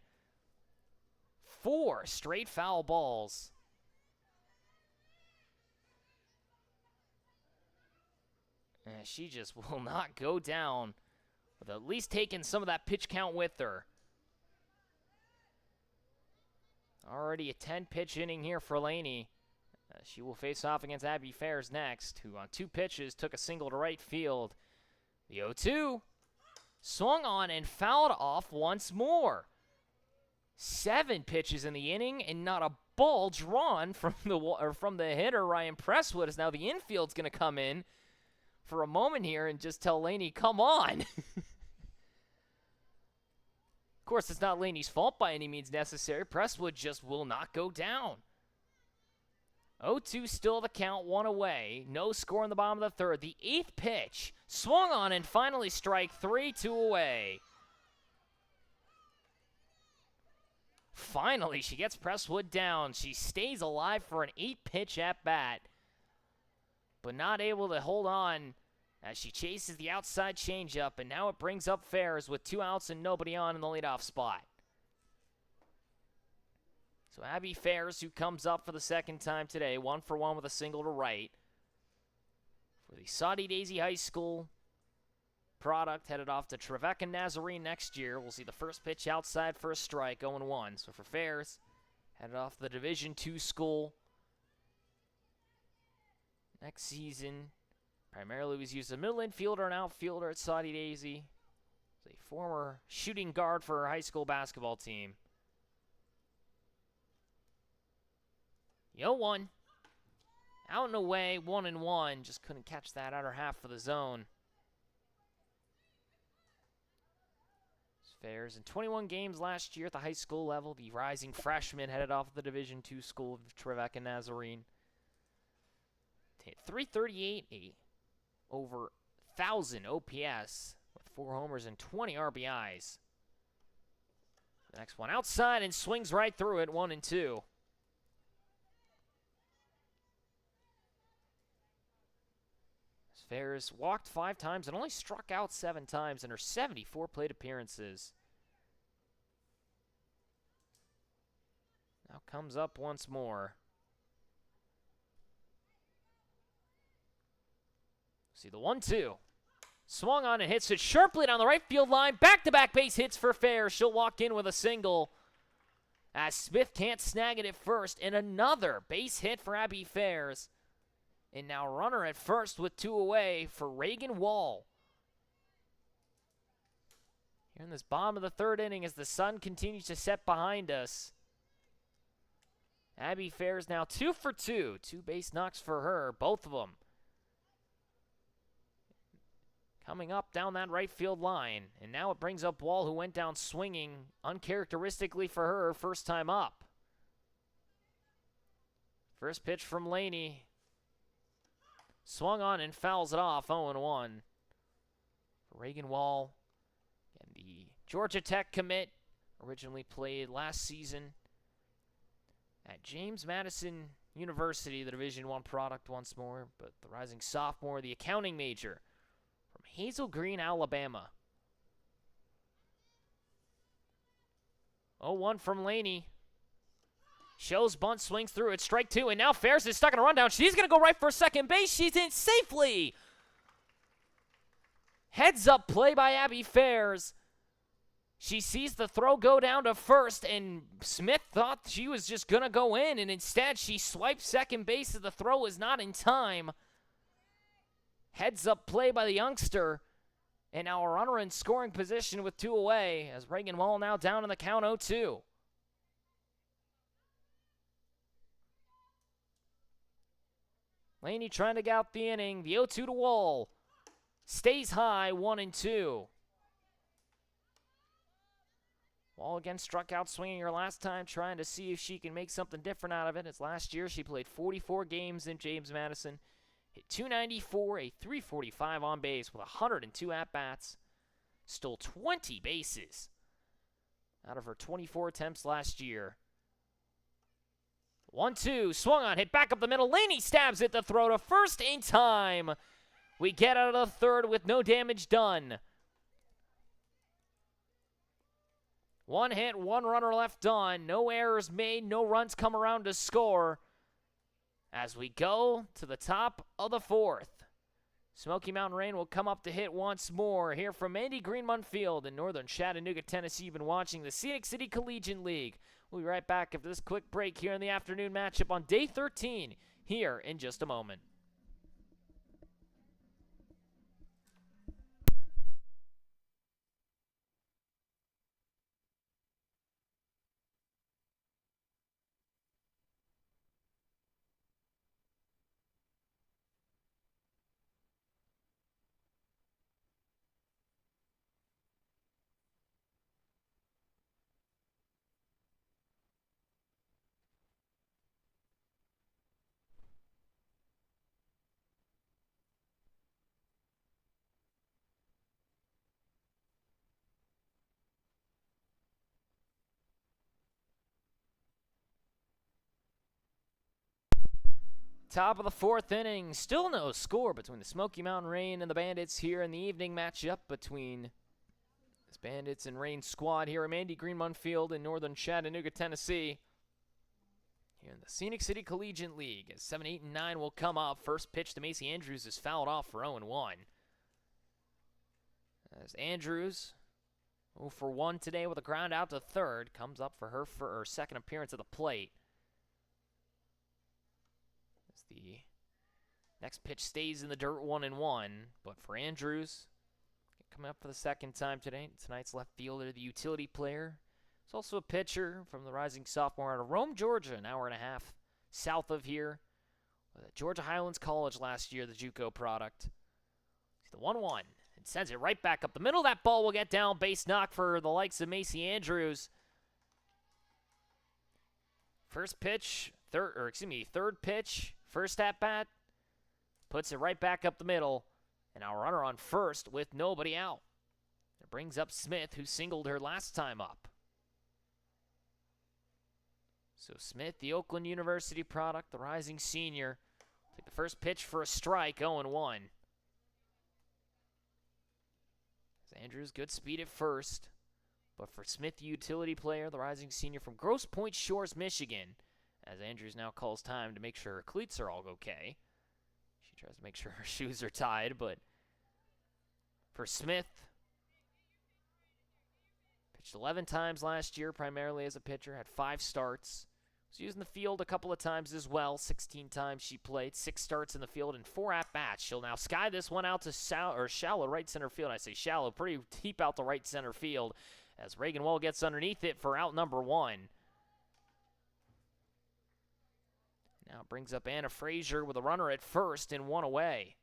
Speaker 1: 4 straight foul balls. She just will not go down with at least taking some of that pitch count with her. Already a 10-pitch inning here for Laney. She will face off against Abby Ferris next, who on 2 pitches took a single to right field. The 0-2 swung on and fouled off once more. 7 pitches in the inning and not a ball drawn from the hitter, Ryan Presswood, as now the infield's going to come in for a moment here and just tell Laney, come on. Of course, it's not Laney's fault by any means necessary. Presswood just will not go down. 0-2 still the count, one away. No score in the bottom of the third. The 8th pitch swung on and finally strike 3, 2 away. Finally, she gets Presswood down. She stays alive for an 8-pitch at-bat, but not able to hold on as she chases the outside changeup, and now it brings up Fairs with 2 outs and nobody on in the leadoff spot. So Abby Fairs, who comes up for the second time today, 1 for 1 with a single to right. For the Saudi Daisy High School product, headed off to Trevecca Nazarene next year. We'll see the first pitch outside for a strike, 0-1. So for Fairs, headed off the Division II school next season. Primarily was used as a middle infielder and outfielder at Saudi Daisy. He's a former shooting guard for her high school basketball team. 0-1. Out and away, 1-1. Just couldn't catch that outer half for the zone. Fairs in 21 games last year at the high school level. The rising freshman headed off the Division II school of Trevecca Nazarene. Hit .338, over 1,000 OPS with 4 homers and 20 RBIs. The next one outside and swings right through it, 1-2. Fairs walked 5 times and only struck out 7 times in her 74 plate appearances. Now comes up once more. See the 1-2. Swung on and hits it sharply down the right field line. Back-to-back base hits for Fairs. She'll walk in with a single as Smith can't snag it at first. And another base hit for Abby Fairs. And now runner at first with 2 away for Reagan Wall. Here in this bottom of the third inning as the sun continues to set behind us. Abby Fairs now 2 for 2. 2 base knocks for her, both of them. Coming up down that right field line. And now it brings up Wall, who went down swinging uncharacteristically for her first time up. First pitch from Laney. Swung on and fouls it off, 0-1. Reagan Wall, and the Georgia Tech commit, originally played last season at James Madison University, the Division I product once more, but the rising sophomore, the accounting major from Hazel Green, Alabama. 0-1 from Laney. Shows bunt, swings through it, strike 2, and now Fairs is stuck in a rundown. She's going to go right for second base. She's in safely. Heads up play by Abby Fairs. She sees the throw go down to first, and Smith thought she was just going to go in, and instead she swipes second base as the throw is not in time. Heads up play by the youngster, and now a runner in scoring position with 2 away as Reagan Wall now down in the count 0-2. Laney trying to get out the inning. The 0-2 to Wall. Stays high, 1-2. Wall again struck out swinging her last time, trying to see if she can make something different out of it. As last year, she played 44 games in James Madison. Hit .294, a .345 on base with 102 at-bats. Stole 20 bases out of her 24 attempts last year. 1-2, swung on, hit back up the middle. Laney stabs it, the throw to first in time. We get out of the third with no damage done. 1 hit, 1 runner left on. No errors made, no runs come around to score. As we go to the top of the 4th. Smoky Mountain Rain will come up to hit once more. Here from Andy Greenmont Field in northern Chattanooga, Tennessee. You've been watching the Scenic City Collegiate League. We'll be right back after this quick break here in the afternoon matchup on day 13 here in just a moment. Top of the fourth inning. Still no score between the Smoky Mountain Rain and the Bandits here in the evening matchup between this Bandits and Rain squad here at Mandy Greenmont Field in northern Chattanooga, Tennessee. Here in the Scenic City Collegiate League, as 7, 8, and 9 will come up. First pitch to Macy Andrews is fouled off for 0-1. As Andrews, 0 for 1 today with a ground out to third, comes up for her second appearance at the plate. As the next pitch stays in the dirt, 1-1. But for Andrews, coming up for the second time today, tonight's left fielder, the utility player. He's also a pitcher from the rising sophomore out of Rome, Georgia, an hour and a half south of here. At Georgia Highlands College last year, the JUCO product. See the 1-1 and sends it right back up the middle. That ball will get down, base knock for the likes of Macy Andrews. Third pitch, first at bat, puts it right back up the middle, and our runner on first with nobody out. It brings up Smith, who singled her last time up. So Smith, the Oakland University product, the rising senior, take the first pitch for a strike, 0-1. As Andrews, good speed at first, but for Smith, the utility player, the rising senior from Grosse Pointe Shores, Michigan, as Andrews now calls time to make sure her cleats are all okay. She tries to make sure her shoes are tied, but for Smith, pitched 11 times last year, primarily as a pitcher, had 5 starts. Was using the field a couple of times as well. 16 times she played, 6 starts in the field, and 4 at-bats. She'll now sky this one out to shallow right center field. I say shallow, pretty deep out to right center field, as Reagan Wall gets underneath it for out number 1. Now brings up Anna Frazier with a runner at first and 1 away.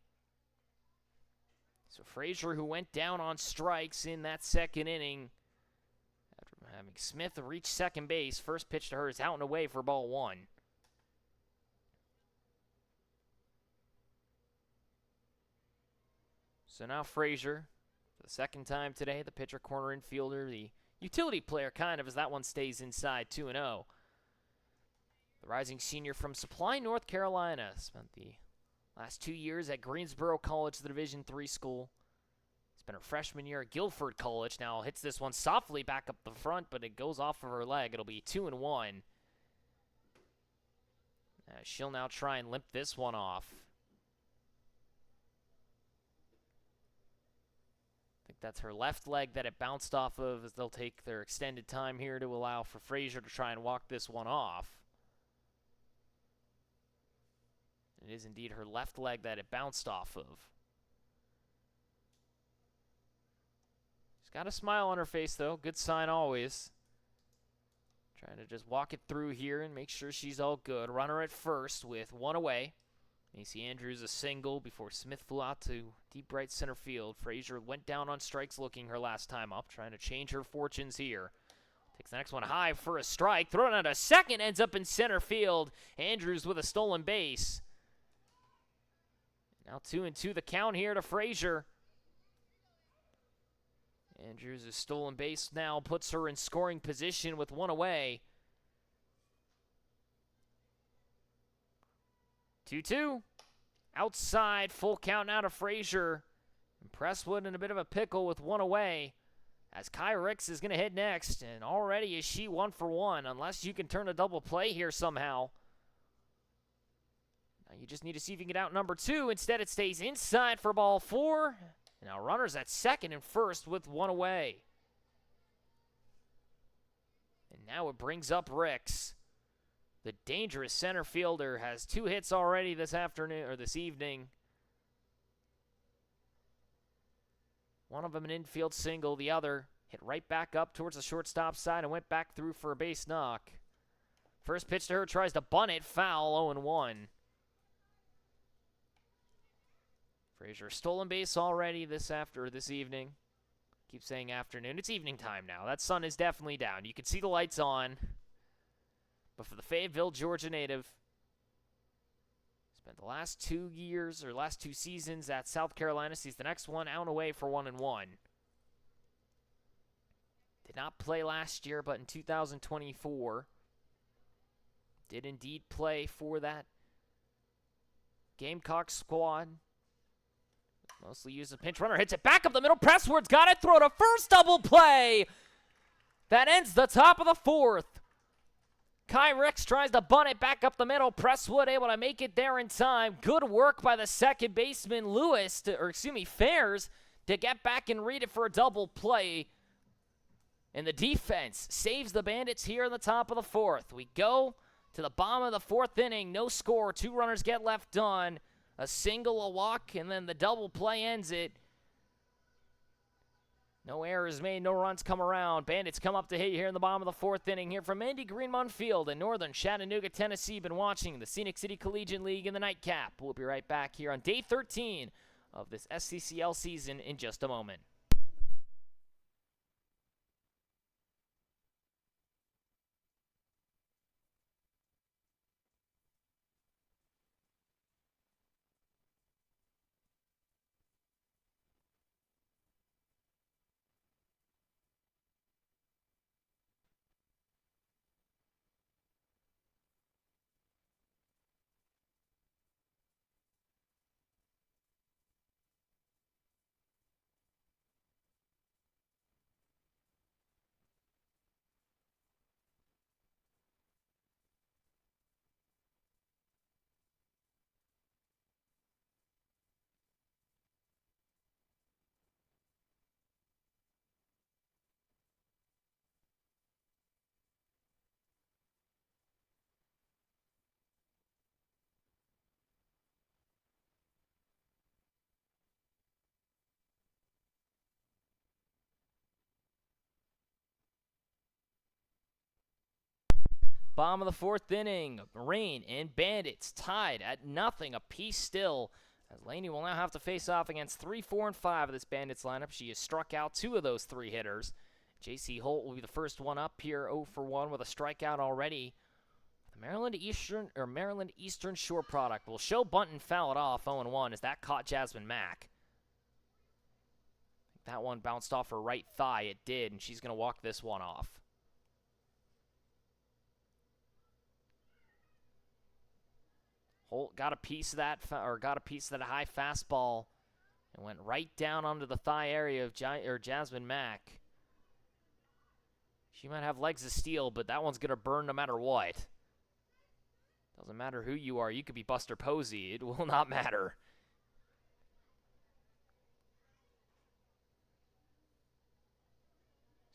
Speaker 1: So Frazier, who went down on strikes in that second inning, after having Smith reach second base, first pitch to her is out and away for ball 1. So now Frazier, for the second time today, the pitcher, corner infielder, the utility player kind of, as that one stays inside, 2-0. The rising senior from Supply, North Carolina, spent the last 2 years at Greensboro College, the Division III school. Spent her freshman year at Guilford College. Now hits this one softly back up the front, but it goes off of her leg. It'll be 2-1. She'll now try and limp this one off. I think that's her left leg that it bounced off of, as they'll take their extended time here to allow for Frazier to try and walk this one off. It is indeed her left leg that it bounced off of. She's got a smile on her face, though. Good sign always. Trying to just walk it through here and make sure she's all good. Runner at first with 1 away. Macy Andrews a single before Smith flew out to deep right center field. Frazier went down on strikes looking her last time up, trying to change her fortunes here. Takes the next one high for a strike. Thrown out a second, ends up in center field. Andrews with a stolen base. Now 2-2 the count here to Frazier. Andrews' stolen base now puts her in scoring position with 1 away. 2-2. Outside, full count now to Frazier. And Presswood in a bit of a pickle with 1 away. As Kai Ricks is going to hit next. And already is she 1 for 1. Unless you can turn a double play here somehow. You just need to see if you can get out number 2. Instead, it stays inside for ball 4. And now runners at second and first with 1 away. And now it brings up Ricks. The dangerous center fielder has 2 hits already this afternoon or this evening. One of them an infield single. The other hit right back up towards the shortstop side and went back through for a base knock. First pitch to her, tries to bunt it, foul, 0-1. Frazier stolen base already this evening. Keep saying afternoon. It's evening time now. That sun is definitely down. You can see the lights on. But for the Fayetteville, Georgia native, spent the last 2 seasons at South Carolina. Sees the next one out and away for 1-1. Did not play last year, but in 2024 did indeed play for that Gamecock squad. Mostly use a pinch runner. Hits it back up the middle. Presswood's got it. Throw to first. Double play. That ends the top of the fourth. Kai Ricks tries to bunt it back up the middle. Presswood able to make it there in time. Good work by the second baseman, Fairs, to get back and read it for a double play. And the defense saves the Bandits here in the top of the fourth. We go to the bottom of the fourth inning. No score. 2 runners get left on. A single, a walk, and then the double play ends it. No errors made, no runs come around. Bandits come up to hit here in the bottom of the fourth inning here from Andy Greenmont Field in northern Chattanooga, Tennessee. Been watching the Scenic City Collegiate League in the nightcap. We'll be right back here on day 13 of this SCCL season in just a moment. Bottom of the fourth inning, Rain and Bandits tied at nothing, apiece still. As Laney will now have to face off against 3, 4, and 5 of this Bandits lineup. She has struck out 2 of those 3 hitters. J.C. Holt will be the first one up here, 0 for 1 with a strikeout already. The Maryland Eastern Shore product will show bunt and foul it off 0-1 as that caught Jasmine Mack. That one bounced off her right thigh. It did, and she's going to walk this one off. Holt got a piece of that, high fastball and went right down onto the thigh area of Jasmine Mack. She might have legs of steel, but that one's going to burn no matter what. Doesn't matter who you are. You could be Buster Posey. It will not matter.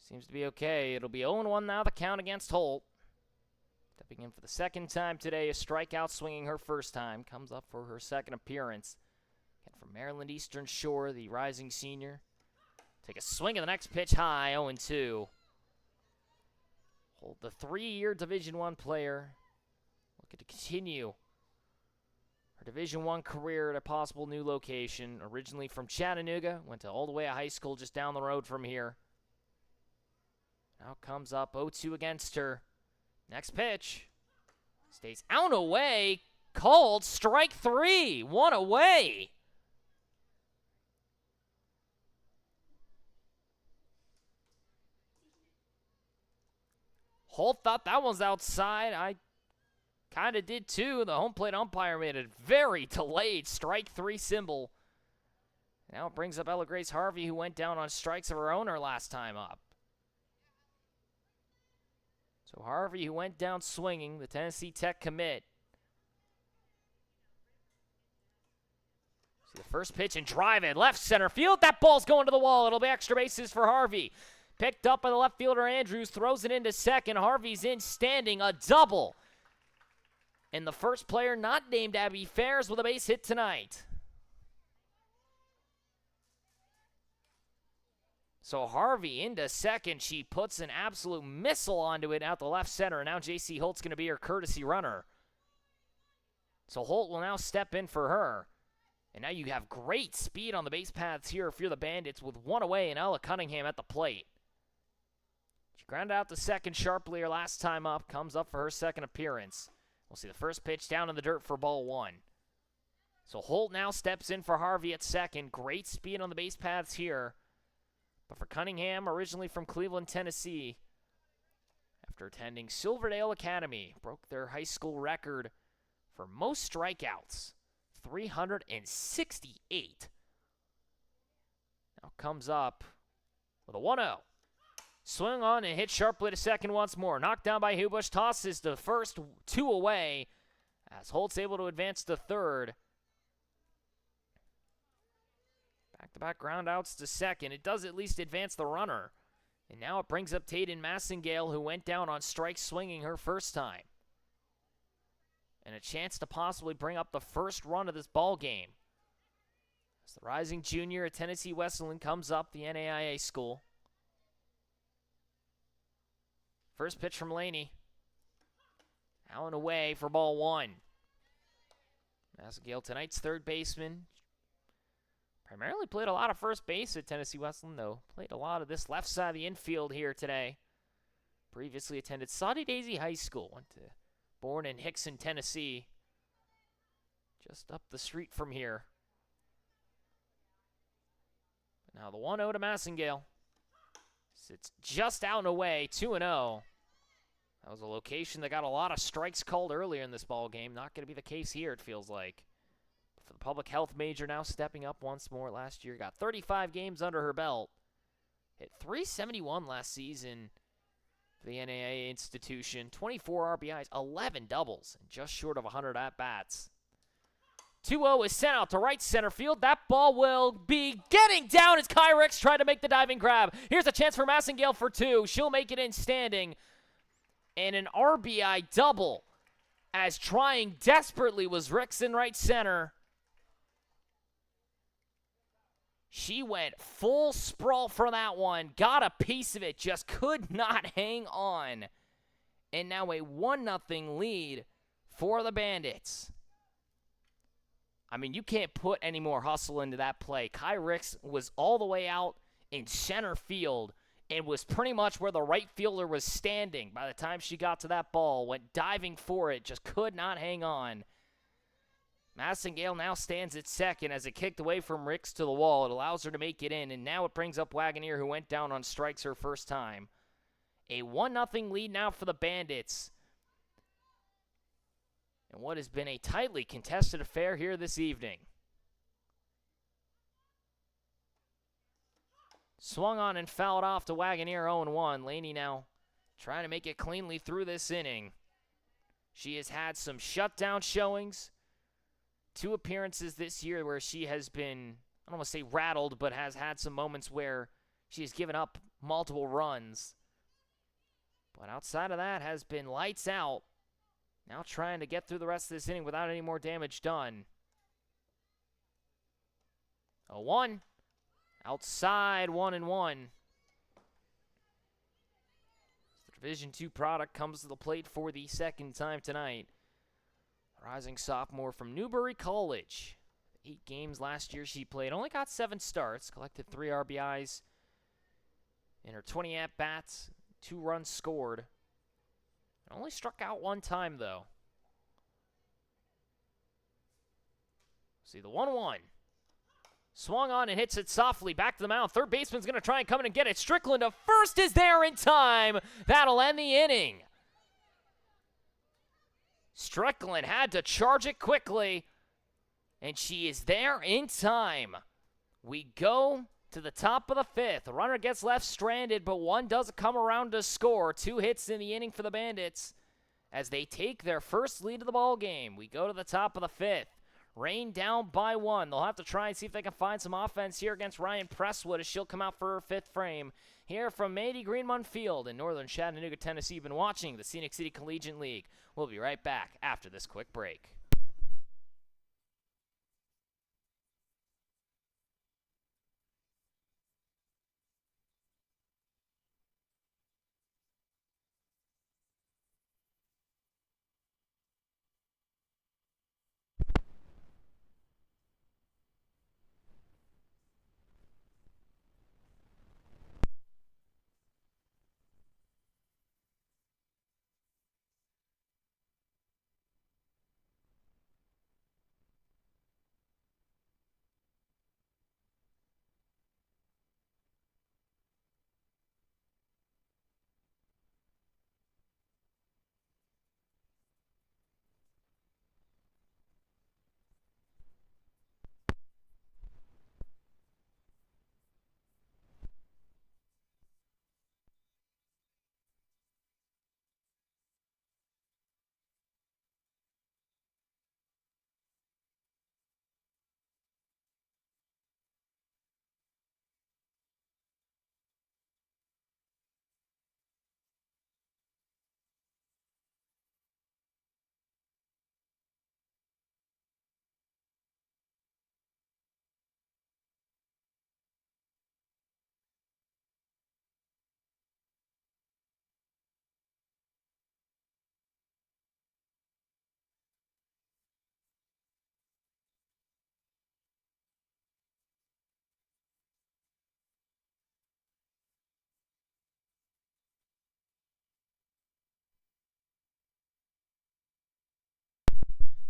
Speaker 1: Seems to be okay. It'll be 0-1 now, the count against Holt. Stepping in for the second time today, a strikeout swinging her first time. Comes up for her second appearance. Again, from Maryland Eastern Shore, the rising senior. Take a swing at the next pitch high, 0-2. Hold the 3-year Division I player. Looking to continue her Division I career at a possible new location. Originally from Chattanooga, went to all the way to high school just down the road from here. Now comes up 0-2 against her. Next pitch. Stays out and away. Called strike 3. 1 away. Holt thought that one's outside. I kind of did too. The home plate umpire made a very delayed strike 3 symbol. Now it brings up Ella Grace Harvey, who went down on strikes of her own her last time up. So Harvey, who went down swinging, the Tennessee Tech commit. See the first pitch and drive it. Left center field. That ball's going to the wall. It'll be extra bases for Harvey. Picked up by the left fielder Andrews. Throws it into second. Harvey's in standing. A double. And the first player not named Abby Fairs with a base hit tonight. So Harvey into second. She puts an absolute missile onto it out the left center. And now J.C. Holt's going to be her courtesy runner. So Holt will now step in for her. And now you have great speed on the base paths here if you're the Bandits with 1 away and Ella Cunningham at the plate. She grounded out the second sharply her last time up. Comes up for her second appearance. We'll see the first pitch down in the dirt for ball 1. So Holt now steps in for Harvey at second. Great speed on the base paths here. But for Cunningham, originally from Cleveland, Tennessee, after attending Silverdale Academy, broke their high school record for most strikeouts. 368. Now comes up with a 1-0. Swing on and hit sharply to second once more. Knocked down by Hubush. Tosses the first two away as Holt's able to advance to third. Back-to-back groundouts to second. It does at least advance the runner. And now it brings up Tayden Massengale, who went down on strikes swinging her first time. And a chance to possibly bring up the first run of this ball game. As the rising junior at Tennessee Wesleyan comes up, the NAIA school. First pitch from Laney. Out and away for ball one. Massengale, tonight's third baseman. Primarily played a lot of first base at Tennessee Wesleyan, though. Played a lot of this left side of the infield here today. Previously attended Saudi Daisy High School. Born in Hickson, Tennessee. Just up the street from here. But now the 1-0 to Massengale. Sits just out and away, 2-0. That was a location that got a lot of strikes called earlier in this ball game. Not going to be the case here, it feels like. For the public health major now stepping up once more. Last year got 35 games under her belt. Hit 371 last season for the NAIA institution. 24 RBIs, 11 doubles, and just short of 100 at-bats. 2-0 is sent out to right center field. That ball will be getting down as Kai Ricks tried to make the diving grab. Here's a chance for Massengale for two. She'll make it in standing. And an RBI double as trying desperately was Ricks in right center. She went full sprawl for that one. Got a piece of it. Just could not hang on. And now a 1-0 lead for the Bandits. I mean, you can't put any more hustle into that play. Kai Ricks was all the way out in center field and was pretty much where the right fielder was standing by the time she got to that ball. Went diving for it. Just could not hang on. Massengale now stands at second as it kicked away from Ricks to the wall. It allows her to make it in, and now it brings up Wagoneer, who went down on strikes her first time. A 1-0 lead now for the Bandits. And what has been a tightly contested affair here this evening. Swung on and fouled off to Wagoneer, 0-1. Laney now trying to make it cleanly through this inning. She has had some shutdown showings. 2 appearances this year where she has been, I don't want to say rattled, but has had some moments where she has given up multiple runs. But outside of that, has been lights out. Now trying to get through the rest of this inning without any more damage done. 0-1. Outside, 1-1. The Division II product comes to the plate for the second time tonight. Rising sophomore from Newbury College. 8 games last year she played. Only got 7 starts. Collected 3 RBIs in her 20 at-bats. 2 runs scored. Only struck out 1 time, though. See the 1-1. Swung on and hits it softly back to the mound. Third baseman's going to try and come in and get it. Strickland to first is there in time. That'll end the inning. Strickland had to charge it quickly, and she is there in time. We go to the top of the 5th. The runner gets left stranded, but one does come around to score. 2 hits in the inning for the Bandits as they take their first lead of the ball game. We go to the top of the 5th. Rain down by 1. They'll have to try and see if they can find some offense here against Ryan Presswood as she'll come out for her 5th frame. Here from Mady Greenmont Field in northern Chattanooga, Tennessee. You've been watching the Scenic City Collegiate League. We'll be right back after this quick break.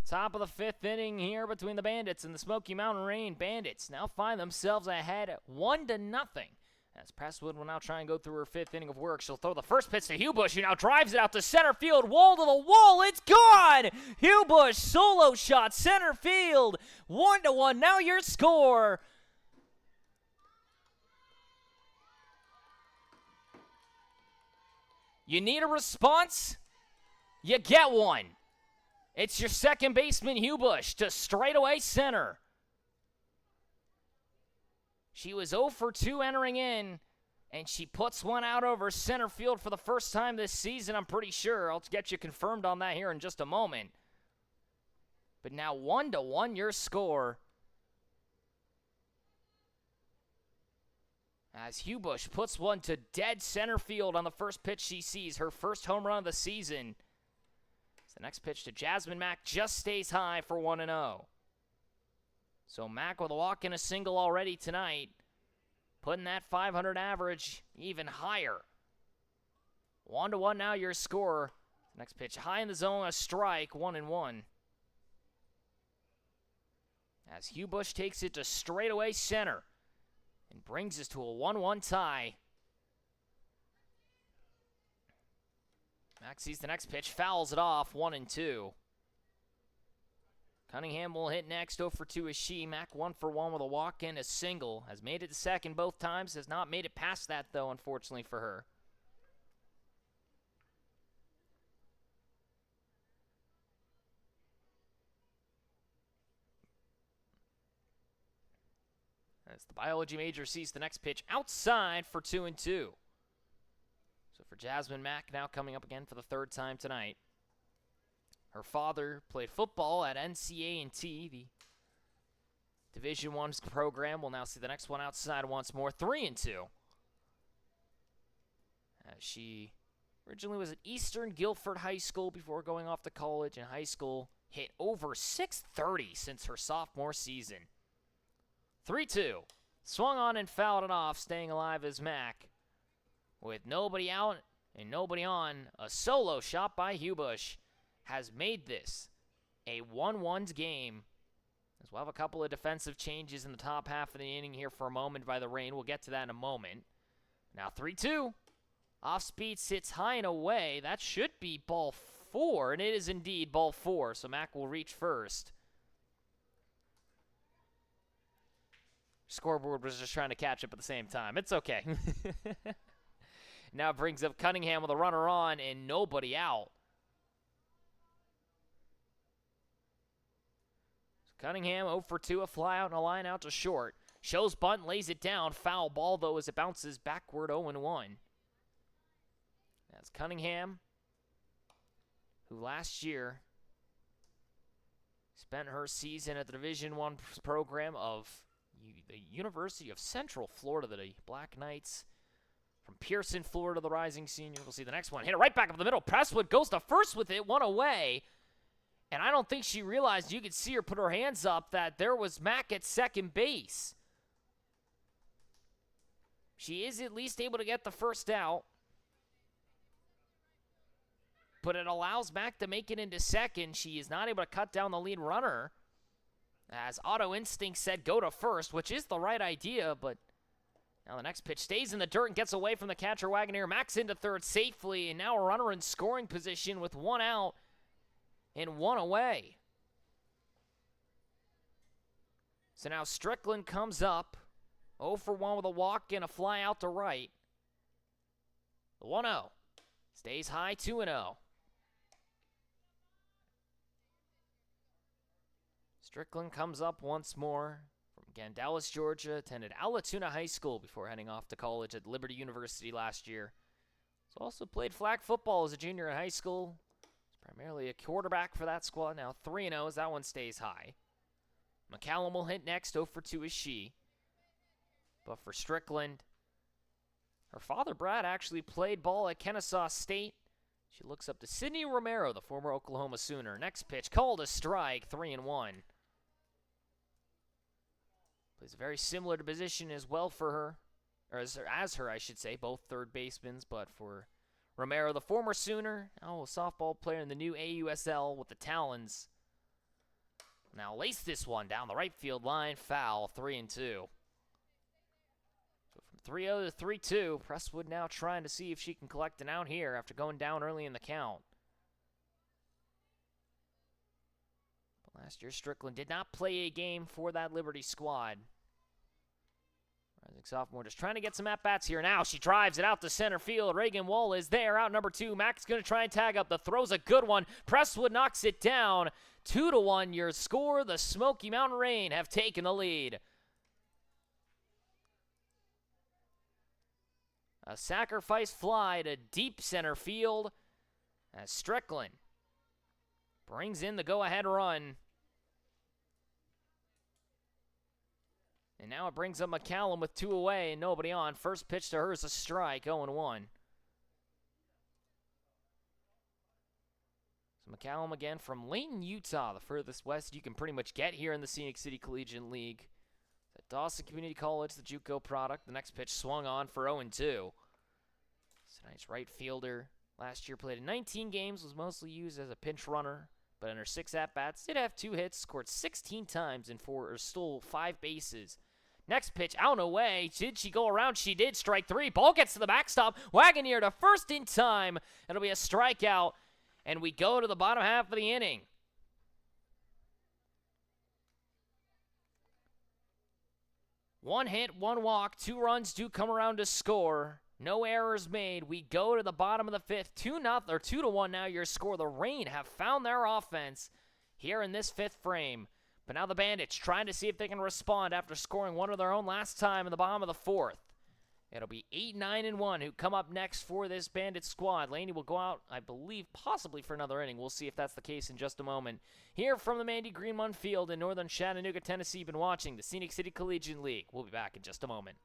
Speaker 1: Top of the 5th inning here between the Bandits and the Smoky Mountain Rain. Bandits now find themselves ahead 1-0. As Presswood will now try and go through her 5th inning of work. She'll throw the first pitch to Hubush, who now drives it out to center field. Wall to the wall. It's gone! Hubush, solo shot, center field. 1-1. Now your score. You need a response? You get one. It's your second baseman, Hubush, to straightaway center. She was 0 for 2 entering in, and she puts one out over center field for the first time this season, I'm pretty sure. I'll get you confirmed on that here in just a moment. But now 1-1 your score. As Hubush puts one to dead center field on the first pitch she sees, her first home run of the season. The next pitch to Jasmine Mack just stays high for 1-0. So Mack with a walk and a single already tonight, putting that 500 average even higher. 1-1 now your score. Next pitch high in the zone, a strike, 1-1. As Hubush takes it to straightaway center and brings us to a 1-1 tie. Mack sees the next pitch, fouls it off, 1-2. Cunningham will hit next, 0 for 2 is she. Mack 1 for 1 with a walk and a single. Has made it to second both times, has not made it past that, though, unfortunately for her. As the biology major sees the next pitch outside for 2-2. So for Jasmine Mack, now coming up again for the 3rd time tonight. Her father played football at NCA&T, the Division I program. We'll now see the next one outside once more, 3-2. As she originally was at Eastern Guilford High School before going off to college. In high school, hit over 630 since her sophomore season. 3-2. Swung on and fouled it off, staying alive as Mack. With nobody out and nobody on, a solo shot by Hubush has made this a 1-1 game. As we'll have a couple of defensive changes in the top half of the inning here for a moment by the Rain. We'll get to that in a moment. Now 3-2. Off speed sits high and away. That should be ball 4, and it is indeed ball 4, so Mack will reach first. Scoreboard was just trying to catch up at the same time. It's okay. Now brings up Cunningham with a runner on and nobody out. So Cunningham 0 for 2, a fly out and a line out to short. Shows bunt, lays it down. Foul ball, though, as it bounces backward 0-1. That's Cunningham, who last year spent her season at the Division I program of the University of Central Florida, the Black Knights. From Pearson, Florida, the rising senior. We'll see the next one. Hit it right back up the middle. Presswood goes to first with it, one away. And I don't think she realized, you could see her put her hands up, that there was Mack at second base. She is at least able to get the first out. But it allows Mack to make it into second. She is not able to cut down the lead runner. As auto instinct said, go to first, which is the right idea, but now the next pitch stays in the dirt and gets away from the catcher Wagoneer. Mack's into third safely, and now a runner in scoring position with one out and one away. So now Strickland comes up, 0 for 1 with a walk and a fly out to right. The 1-0 stays high, 2-0. Strickland comes up once more from, again, Dallas, Georgia. Attended Alatoona High School before heading off to college at Liberty University last year. He's also played flag football as a junior in high school. He's primarily a quarterback for that squad. Now 3-0 as that one stays high. McCallum will hit next. 0 for 2 is she. But for Strickland, her father, Brad, actually played ball at Kennesaw State. She looks up to Sydney Romero, the former Oklahoma Sooner. Next pitch, called a strike, 3-1. Plays a very similar to position as well for her, or as her, I should say, both third basemen. But for Romero, the former Sooner, now a softball player in the new AUSL with the Talons. Now lace this one down the right field line. Foul, 3-2. So from 3-0 to 3-2, Presswood now trying to see if she can collect an out here after going down early in the count. But last year, Strickland did not play a game for that Liberty squad. Rising sophomore just trying to get some at-bats here. Now she drives it out to center field. Reagan Wall is there, out number 2. Mack's going to try and tag up. The throw's a good one. Presswood knocks it down. 2-1 your score. The Smoky Mountain Rain have taken the lead. A sacrifice fly to deep center field as Strickland brings in the go-ahead run. And now it brings up McCallum with 2 away and nobody on. First pitch to her is a strike, 0-1. So McCallum again from Layton, Utah, the furthest west you can pretty much get here in the Scenic City Collegiate League. At Dawson Community College, the JUCO product. The next pitch swung on for 0-2. It's a nice right fielder. Last year played in 19 games, was mostly used as a pinch runner. But in her 6 at-bats, did have 2 hits, scored 16 times and stole 5 bases. Next pitch, out and away. Did she go around? She did. Strike 3. Ball gets to the backstop. Wagoneer to first in time. It'll be a strikeout. And we go to the bottom half of the inning. One hit, 1 walk, 2 runs do come around to score. No errors made. We go to the bottom of the 5th. 2-1 now your score. The Rain have found their offense here in this 5th frame. But now the Bandits trying to see if they can respond after scoring one of their own last time in the bottom of the 4th. It'll be 8-9-1 who come up next for this Bandit squad. Laney will go out, I believe, possibly for another inning. We'll see if that's the case in just a moment. Here from the Mandy Greenmon Field in northern Chattanooga, Tennessee, you've been watching the Scenic City Collegiate League. We'll be back in just a moment.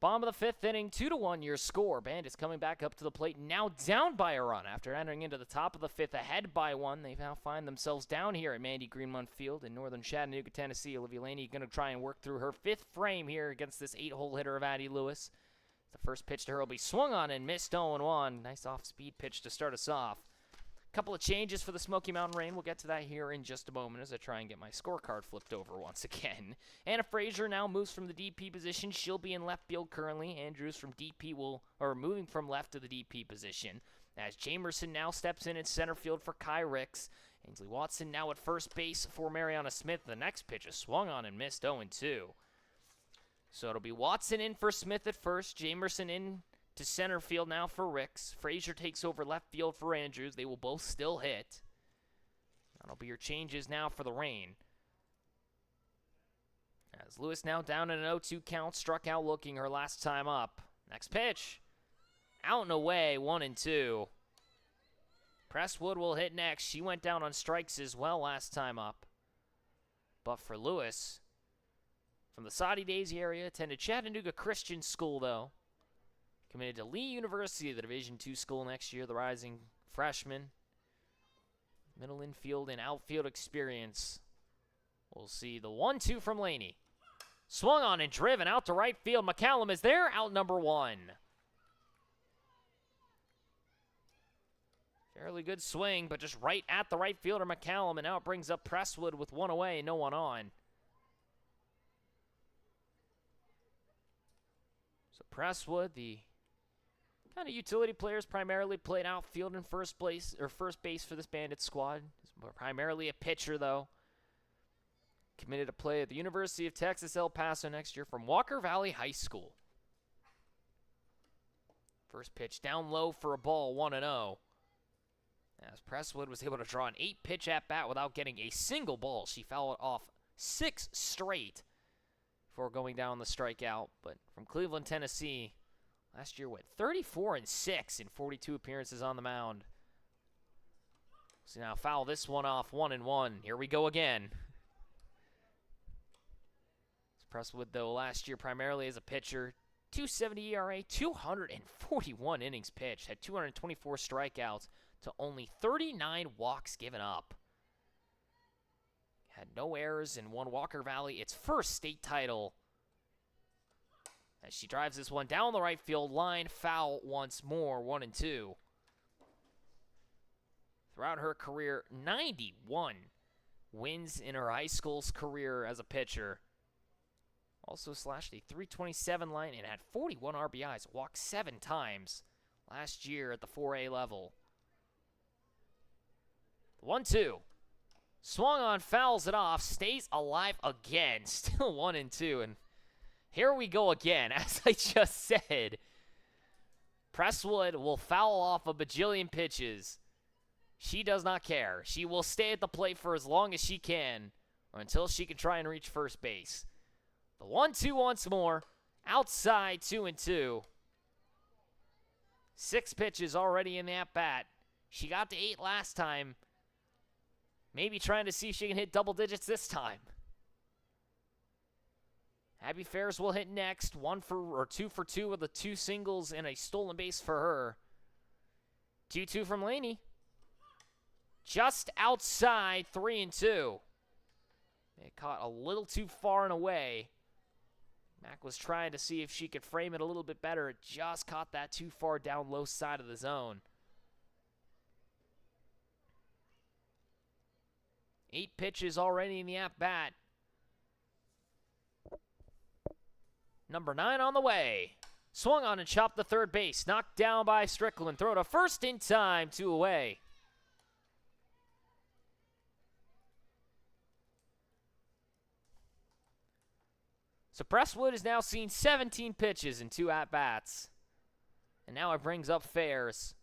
Speaker 1: Bottom of the 5th inning, 2-1 your score. Bandits coming back up to the plate, now down by a run. After entering into the top of the 5th, ahead by 1. They now find themselves down here at Mandy Greenmon Field in northern Chattanooga, Tennessee. Olivia Laney going to try and work through her 5th frame here against this 8-hole hitter of Addie Lewis. The first pitch to her will be swung on and missed, 0-1. Nice off-speed pitch to start us off. Couple of changes for the Smoky Mountain Rain. We'll get to that here in just a moment as I try and get my scorecard flipped over once again. Anna Frazier now moves from the DP position. She'll be in left field currently. Andrews from DP moving from left to the DP position. As Jamerson now steps in center field for Kai Ricks. Ainsley Watson now at first base for Mariana Smith. The next pitch is swung on and missed, 0-2. So it'll be Watson in for Smith at first. Jamerson in to center field now for Ricks. Frazier takes over left field for Andrews. They will both still hit. That'll be your changes now for the Rain. As Lewis now down in an 0-2 count, struck out looking her last time up. Next pitch. Out and away, 1-2. Presswood will hit next. She went down on strikes as well last time up. But for Lewis, from the Saudi Daisy area, attended Chattanooga Christian School though. Committed to Lee University, the Division II school next year, the rising freshman. Middle infield and outfield experience. We'll see the 1-2 from Laney. Swung on and driven out to right field. McCallum is there, out number 1. Fairly good swing, but just right at the right fielder McCallum, and now it brings up Presswood with 1 away and no one on. So Presswood, the Kind of utility players, primarily played outfield and first base for this Bandits squad. Primarily a pitcher, though. Committed to play at the University of Texas El Paso next year from Walker Valley High School. First pitch down low for a ball, 1-0. As Presswood was able to draw an 8-pitch at-bat without getting a single ball. She fouled off 6 straight before going down the strikeout. But from Cleveland, Tennessee, last year went 34-6 in 42 appearances on the mound. So now foul this one off, 1-1. Here we go again. Presswood, though, last year primarily as a pitcher, 2.70 ERA, 241 innings pitched, had 224 strikeouts to only 39 walks given up. Had no errors and won Walker Valley its first state title. As she drives this one down the right field line, foul once more, 1-2. Throughout her career, 91 wins in her high school's career as a pitcher. Also slashed a .327 line and had 41 RBIs, walked 7 times last year at the 4A level. 1-2. Swung on, fouls it off, stays alive again. Still 1-2. And here we go again. As I just said, Presswood will foul off a bajillion pitches. She does not care. She will stay at the plate for as long as she can or until she can try and reach first base. The 1-2 once more. Outside, 2-2. 6 pitches already in the at-bat. She got to 8 last time. Maybe trying to see if she can hit double digits this time. Abby Fairs will hit next. 2 for 2 with the 2 singles and a stolen base for her. 2-2 from Laney. Just outside, 3-2. It caught a little too far and away. Mack was trying to see if she could frame it a little bit better. It just caught that too far down low side of the zone. 8 pitches already in the at-bat. Number 9 on the way. Swung on and chopped to third base. Knocked down by Strickland. Throw to first in time, 2 away. So Presswood has now seen 17 pitches in 2 at-bats. And now it brings up Fairs,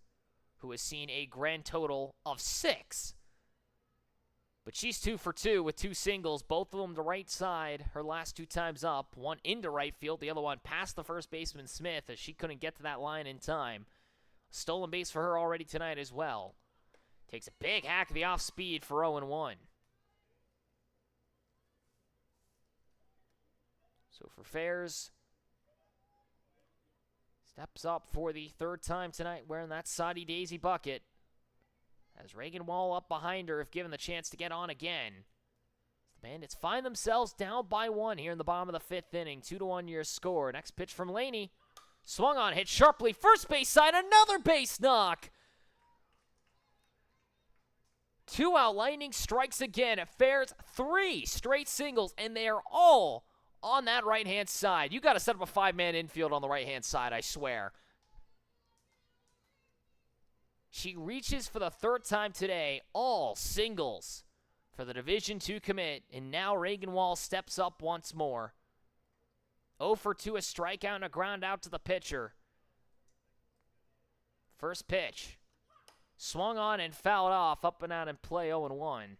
Speaker 1: who has seen a grand total of 6. But she's 2 for 2 with 2 singles, both of them to right side. Her last 2 times up, one into right field, the other one past the first baseman Smith as she couldn't get to that line in time. Stolen base for her already tonight as well. Takes a big hack of the off speed for 0-1. So for Fairs, steps up for the 3rd time tonight wearing that Soddy Daisy bucket. As Reagan Wall up behind her if given the chance to get on again. The Bandits find themselves down by 1 here in the bottom of the 5th inning. 2-1 your score. Next pitch from Laney. Swung on, hit sharply. First base side, another base knock. 2 out, Lightning strikes again. It Fairs 3 straight singles, and they are all on that right-hand side. You got to set up a 5-man infield on the right-hand side, I swear. She reaches for the 3rd time today, all singles for the Division II commit, and now Reagan Wall steps up once more. 0 for 2, a strikeout and a ground out to the pitcher. First pitch. Swung on and fouled off, up and out in play, 0-1.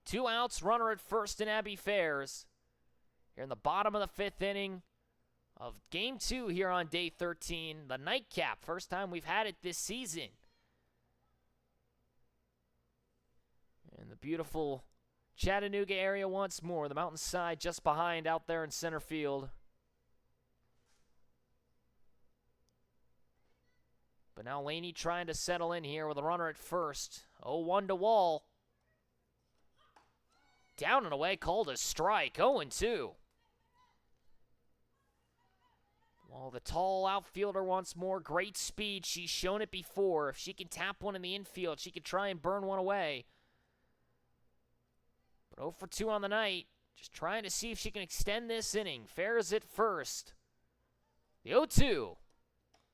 Speaker 1: 2 outs, runner at first in Abby Fairs. Here in the bottom of the 5th inning of Game 2 here on Day 13. The nightcap, first time we've had it this season. And the beautiful Chattanooga area once more. The mountainside just behind out there in center field. But now Laney trying to settle in here with a runner at first. 0-1 to Wall. Down and away, called a strike. 0-2. Well, the tall outfielder once more. Great speed. She's shown it before. If she can tap one in the infield, she can try and burn one away. But 0 for 2 on the night. Just trying to see if she can extend this inning. Fairs at first. The 0-2.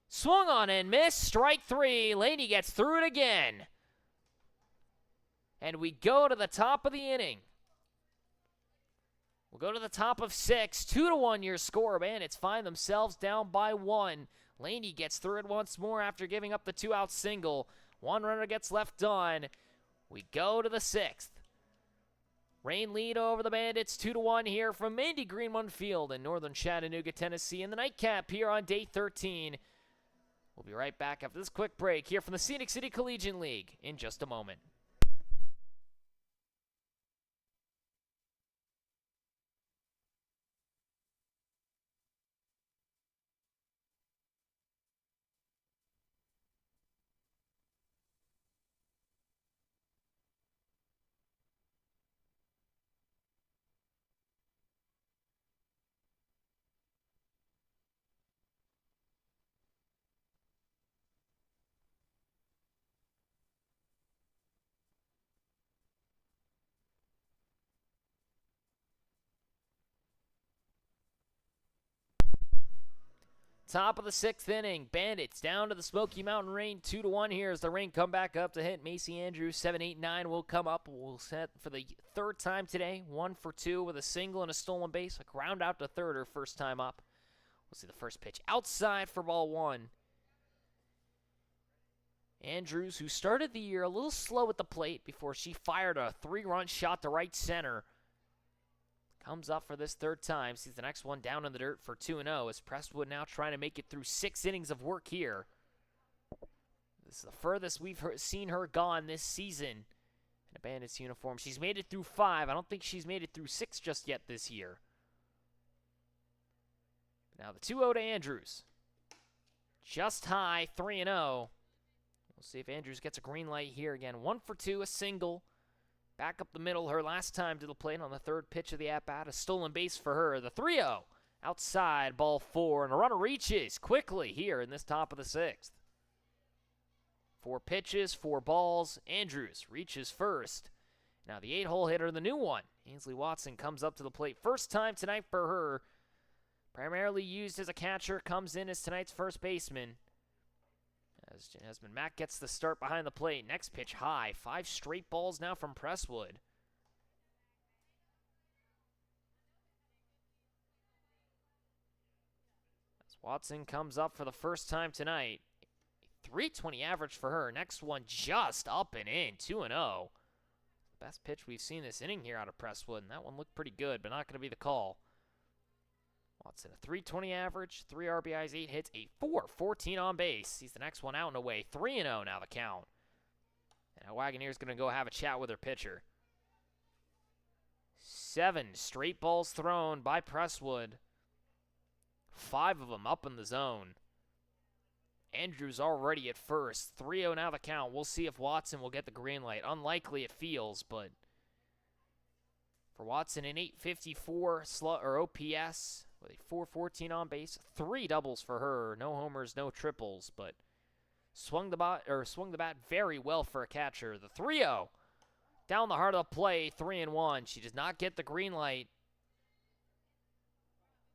Speaker 1: Swung on and missed. Strike three. Laney gets through it again. And we go to the top of the inning. We'll go to the top of 6. 2-1 your score. Bandits find themselves down by 1. Laney gets through it once more after giving up the 2-out single. One runner gets left on. We go to the 6th. Rain lead over the Bandits 2-1 here from Bandy Green One Field in northern Chattanooga, Tennessee in the nightcap here on day 13. We'll be right back after this quick break here from the Scenic City Collegiate League in just a moment. Top of the 6th inning, Bandits down to the Smoky Mountain Rain 2-1 here as the Rain come back up to hit. Macy Andrews 7-8-9 will come up. We'll set for the 3rd time today, 1 for 2 with a single and a stolen base. A ground out to third her first time up. We'll see the first pitch outside for ball 1. Andrews, who started the year a little slow at the plate before she fired a 3-run shot to right center, comes up for this 3rd time. Sees the next one down in the dirt for 2-0 as Prestwood now trying to make it through 6 innings of work here. This is the furthest we've seen her gone this season in a Bandits uniform. She's made it through 5. I don't think she's made it through 6 just yet this year. Now the 2-0 to Andrews. Just high, 3-0. We'll see if Andrews gets a green light here again. 1 for 2, a single. Back up the middle, her last time to the plate on the 3rd pitch of the at-bat. A stolen base for her. The 3-0. Outside, ball 4. And a runner reaches quickly here in this top of the 6th. 4 pitches, 4 balls. Andrews reaches first. Now the 8-hole hitter, the new one. Ainsley Watson comes up to the plate. First time tonight for her. Primarily used as a catcher. Comes in as tonight's first baseman. As Jasmine Mack gets the start behind the plate. Next pitch high. 5 straight balls now from Prestwood. As Watson comes up for the first time tonight. 320 average for her. Next one just up and in. 2-0. Best pitch we've seen this inning here out of Prestwood. And that one looked pretty good, but not going to be the call. Watson, a 320 average, 3 RBIs, 8 hits, a 414 on base. He's the next one out and away. 3-0 now the count. And now Wagoneer's going to go have a chat with her pitcher. 7 straight balls thrown by Prestwood. 5 of them up in the zone. Andrews already at first. 3-0 now the count. We'll see if Watson will get the green light. Unlikely it feels, but for Watson, an 854 OPS. With a 414 on base, 3 doubles for her, no homers, no triples, but swung the bat very well for a catcher. The 3-0 down the heart of the play, 3-1. She does not get the green light.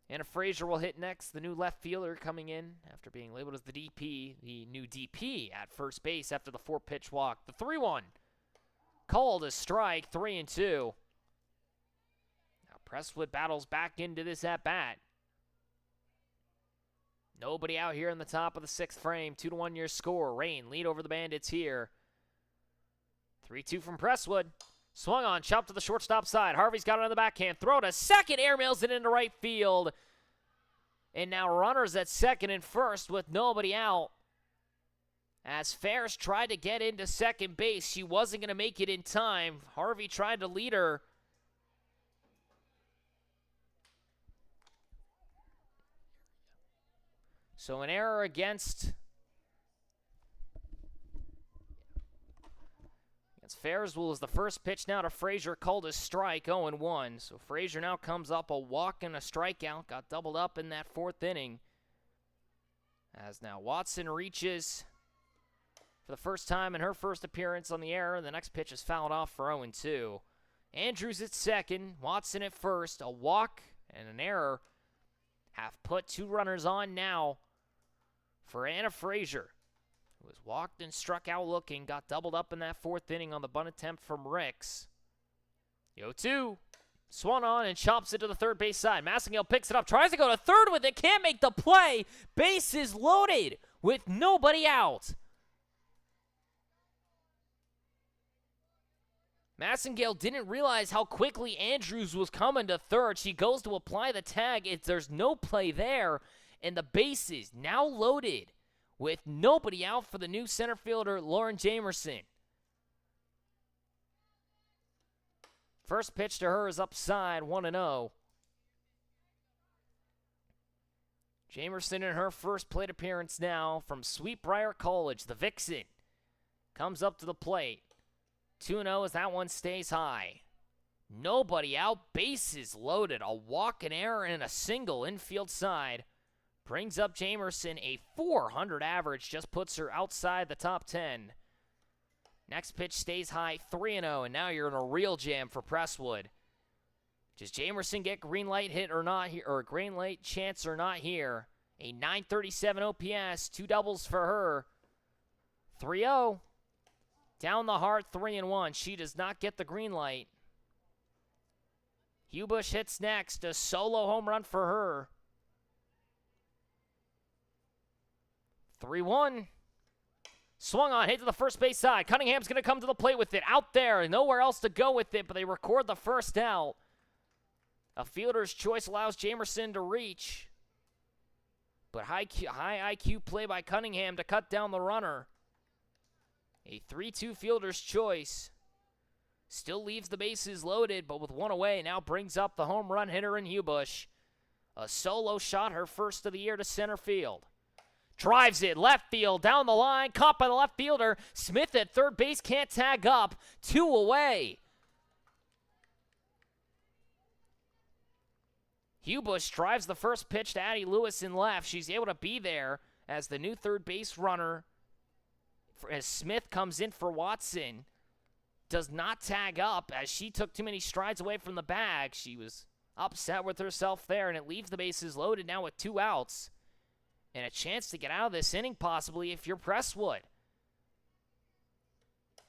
Speaker 1: Anna Frazier will hit next, the new left fielder coming in after being labeled as the DP, the new DP at first base after the 4-pitch walk. The 3-1 called a strike, 3-2. Prestwood battles back into this at-bat. Nobody out here in the top of the 6th frame. 2-1 your score. Rain lead over the Bandits here. 3-2 from Prestwood. Swung on, chopped to the shortstop side. Harvey's got it on the backhand. Throw to second, airmails it into right field. And now runners at second and first with nobody out. As Ferris tried to get into second base, she wasn't going to make it in time. Harvey tried to lead her. So an error against Ferris is the first pitch now to Frazier, called a strike, 0-1. So Frazier now comes up a walk and a strikeout, got doubled up in that 4th inning. As now Watson reaches for the first time in her first appearance on the error. The next pitch is fouled off for 0-2. Andrews at second, Watson at first, a walk and an error. have put 2 runners on now for Anna Frazier, who was walked and struck out looking, got doubled up in that 4th inning on the bunt attempt from Ricks. The 0-2. Swung on and chops it to the third base side. Massengale picks it up, tries to go to third with it, can't make the play. Bases loaded with nobody out. Massengale didn't realize how quickly Andrews was coming to third. She goes to apply the tag. There's no play there, and the bases now loaded with nobody out for the new center fielder, Lauren Jamerson. First pitch to her is upside, 1-0. Jamerson in her first plate appearance now from Sweetbriar College. The Vixen comes up to the plate. 2-0 as that one stays high. Nobody out, bases loaded. A walk, an error, and a single infield side. Brings up Jamerson, a .400 average, just puts her outside the top 10. Next pitch stays high, 3-0, and now you're in a real jam for Presswood. Does Jamerson get green light hit or not here, or green light chance or not here? A .937 OPS, 2 doubles for her. 3-0. Down the heart, 3-1. She does not get the green light. Hubush hits next, a solo home run for her. 3-1. Swung on, hit to the first base side. Cunningham's going to come to the plate with it. Out there, nowhere else to go with it, but they record the first out. A fielder's choice allows Jamerson to reach. But high IQ play by Cunningham to cut down the runner. A 3-2 fielder's choice. Still leaves the bases loaded, but with 1 away, now brings up the home run hitter in Hubush. A solo shot, her first of the year, to center field. Drives it, left field, down the line, caught by the left fielder. Smith at third base, can't tag up. 2 away. Hubush drives the first pitch to Addie Lewis in left. She's able to be there as the new third base runner. As Smith comes in for Watson. Does not tag up as she took too many strides away from the bag. She was upset with herself there, and it leaves the bases loaded now with 2 outs. And a chance to get out of this inning, possibly, if you're Presswood.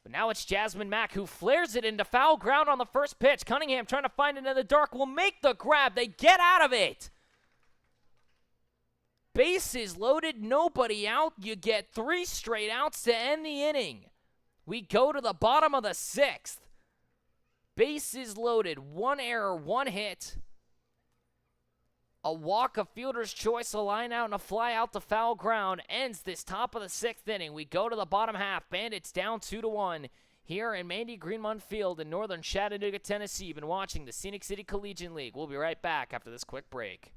Speaker 1: But now it's Jasmine Mack who flares it into foul ground on the first pitch. Cunningham trying to find it in the dark will make the grab. They get out of it. Bases loaded, nobody out. You get 3 straight outs to end the inning. We go to the bottom of the 6th. Bases loaded, 1 error, 1 hit. A walk, a fielder's choice, a line out, and a fly out to foul ground ends this top of the 6th inning. We go to the bottom half. Bandits down 2-1 here in Mandy Greenmont Field in northern Chattanooga, Tennessee. You've been watching the Scenic City Collegiate League. We'll be right back after this quick break.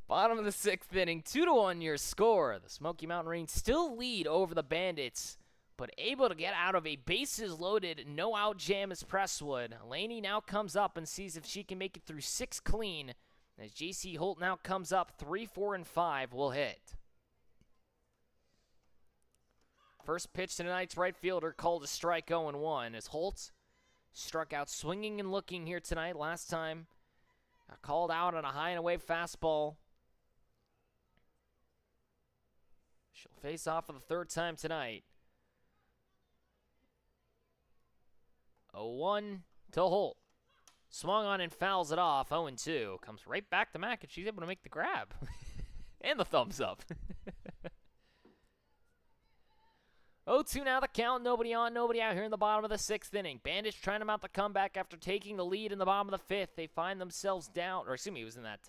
Speaker 1: Bottom of the 6th inning, 2-1 your score. The Smoky Mountain Rain still lead over the Bandits but able to get out of a bases-loaded, no-out jam as Presswood. Laney now comes up and sees if she can make it through 6 clean, as J.C. Holt now comes up 3, 4, and 5 will hit. First pitch to tonight's right fielder, called a strike 0-1, as Holt struck out swinging and looking here tonight. Last time, called out on a high and away fastball. She'll face off for the 3rd time tonight. 0-1 to Holt. Swung on and fouls it off. 0-2. Comes right back to Mack, and she's able to make the grab. And the thumbs up. 0-2 now the count. Nobody on, nobody out here in the bottom of the 6th inning. Bandits trying to mount the comeback after taking the lead in the bottom of the 5th. They find themselves down, or excuse me, it was in that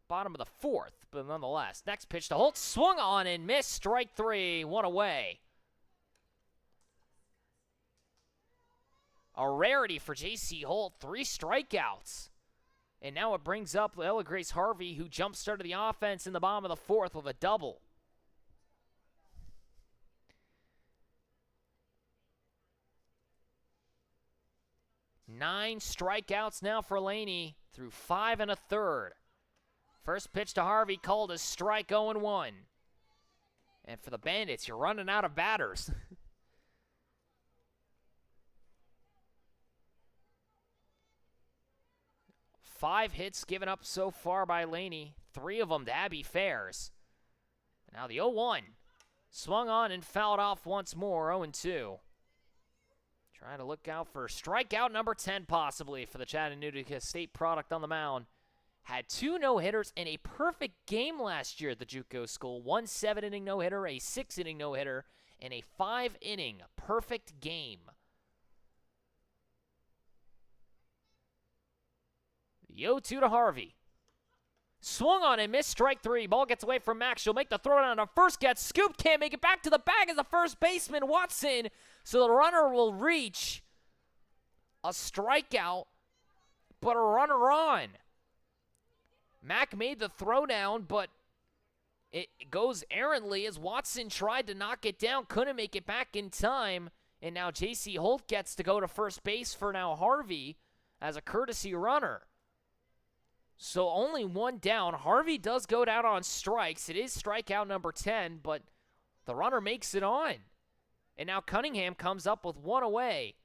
Speaker 1: bottom of the 4th, but nonetheless. Next pitch to Holt. Swung on and missed. Strike 3. 1 away. A rarity for J.C. Holt. 3 strikeouts. And now it brings up Ella Grace Harvey, who jump-started the offense in the bottom of the 4th with a double. Nine strikeouts now for Laney through 5 1/3. First pitch to Harvey, called a strike. 0-1. And for the Bandits, you're running out of batters. 5 hits given up so far by Laney, 3 of them to Abby Fairs. Now the 0-1. Swung on and fouled off once more. 0-2. Trying to look out for strikeout number 10 possibly for the Chattanooga State product on the mound. Had 2 no-hitters and a perfect game last year at the JUCO school. 1 7-inning no-hitter, a 6-inning no-hitter, and a 5-inning perfect game. The 0-2 to Harvey. Swung on and missed. Strike 3. Ball gets away from Max. She'll make the throw down to first. Gets scooped. Can't make it back to the bag as the first baseman, Watson. So the runner will reach a strikeout, but a runner on. Mack made the throw down, but it goes errantly as Watson tried to knock it down. Couldn't make it back in time. And now J.C. Holt gets to go to first base for now Harvey as a courtesy runner. So only 1 down. Harvey does go down on strikes. It is strikeout number 10, but the runner makes it on. And now Cunningham comes up with 1 away.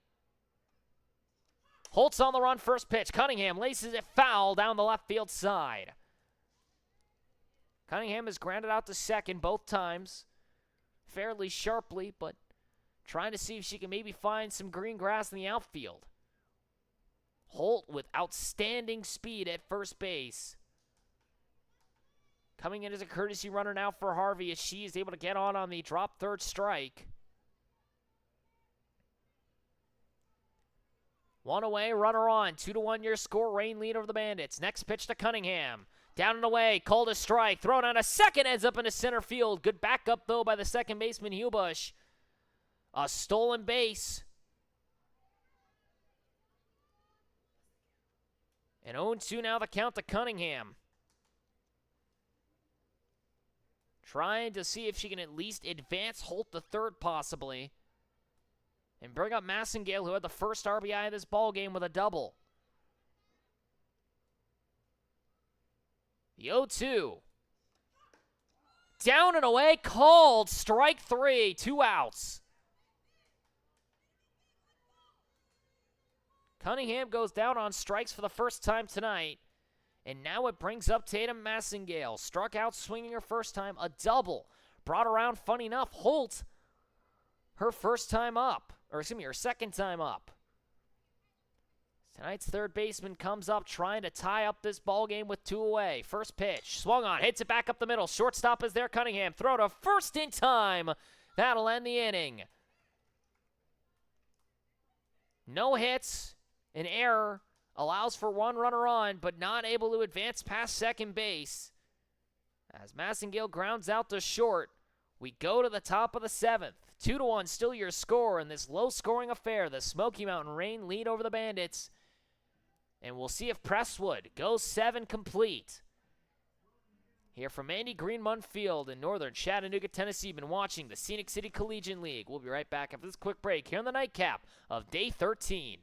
Speaker 1: Holt's on the run, first pitch. Cunningham laces it foul down the left field side. Cunningham is grounded out to second both times. Fairly sharply, but trying to see if she can maybe find some green grass in the outfield. Holt with outstanding speed at first base. Coming in as a courtesy runner now for Harvey as she is able to get on the drop third strike. 1 away, runner on. 2-1 your score. Rain lead over the Bandits. Next pitch to Cunningham. Down and away, called a strike. Thrown on a second, ends up into center field. Good backup, though, by the second baseman, Hubush. A stolen base. And 0-2 now the count to Cunningham. Trying to see if she can at least advance Holt the third possibly. And bring up Massengale, who had the first RBI of this ballgame with a double. The 0-2. Down and away, called. Strike 3, 2 outs. Cunningham goes down on strikes for the first time tonight. And now it brings up Tatum Massengale. Struck out swinging her first time, a double. Brought around, funny enough, Holt, her first time up. Or excuse me, her second time up. Tonight's third baseman comes up trying to tie up this ball game with 2 away. First pitch, swung on, hits it back up the middle. Shortstop is there, Cunningham. Throw to first in time. That'll end the inning. No hits, an error. Allows for 1 runner on, but not able to advance past second base. As Massengale grounds out to short, we go to the top of the 7th. 2-1 still your score in this low-scoring affair. The Smoky Mountain Rain lead over the Bandits. And we'll see if Presswood goes 7 complete. here from Andy Greenmont Field in northern Chattanooga, Tennessee. You've been watching the Scenic City Collegiate League. We'll be right back after this quick break here on the nightcap of Day 13.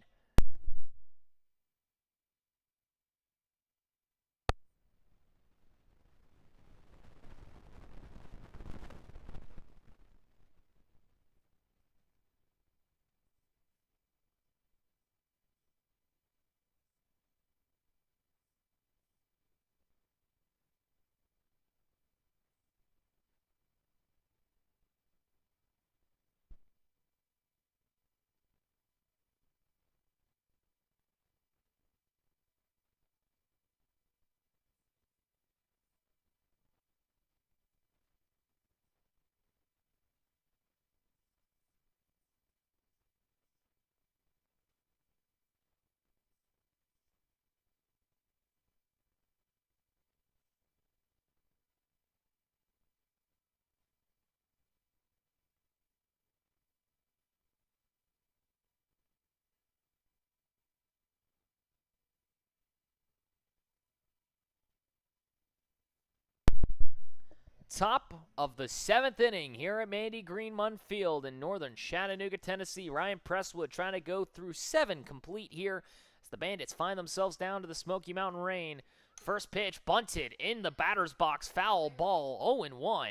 Speaker 1: Top of the 7th inning here at Andy Greenmont Field in northern Chattanooga, Tennessee. Ryan Presswood trying to go through 7 complete here as the Bandits find themselves down to the Smoky Mountain Rain. First pitch bunted in the batter's box, foul ball, 0-1.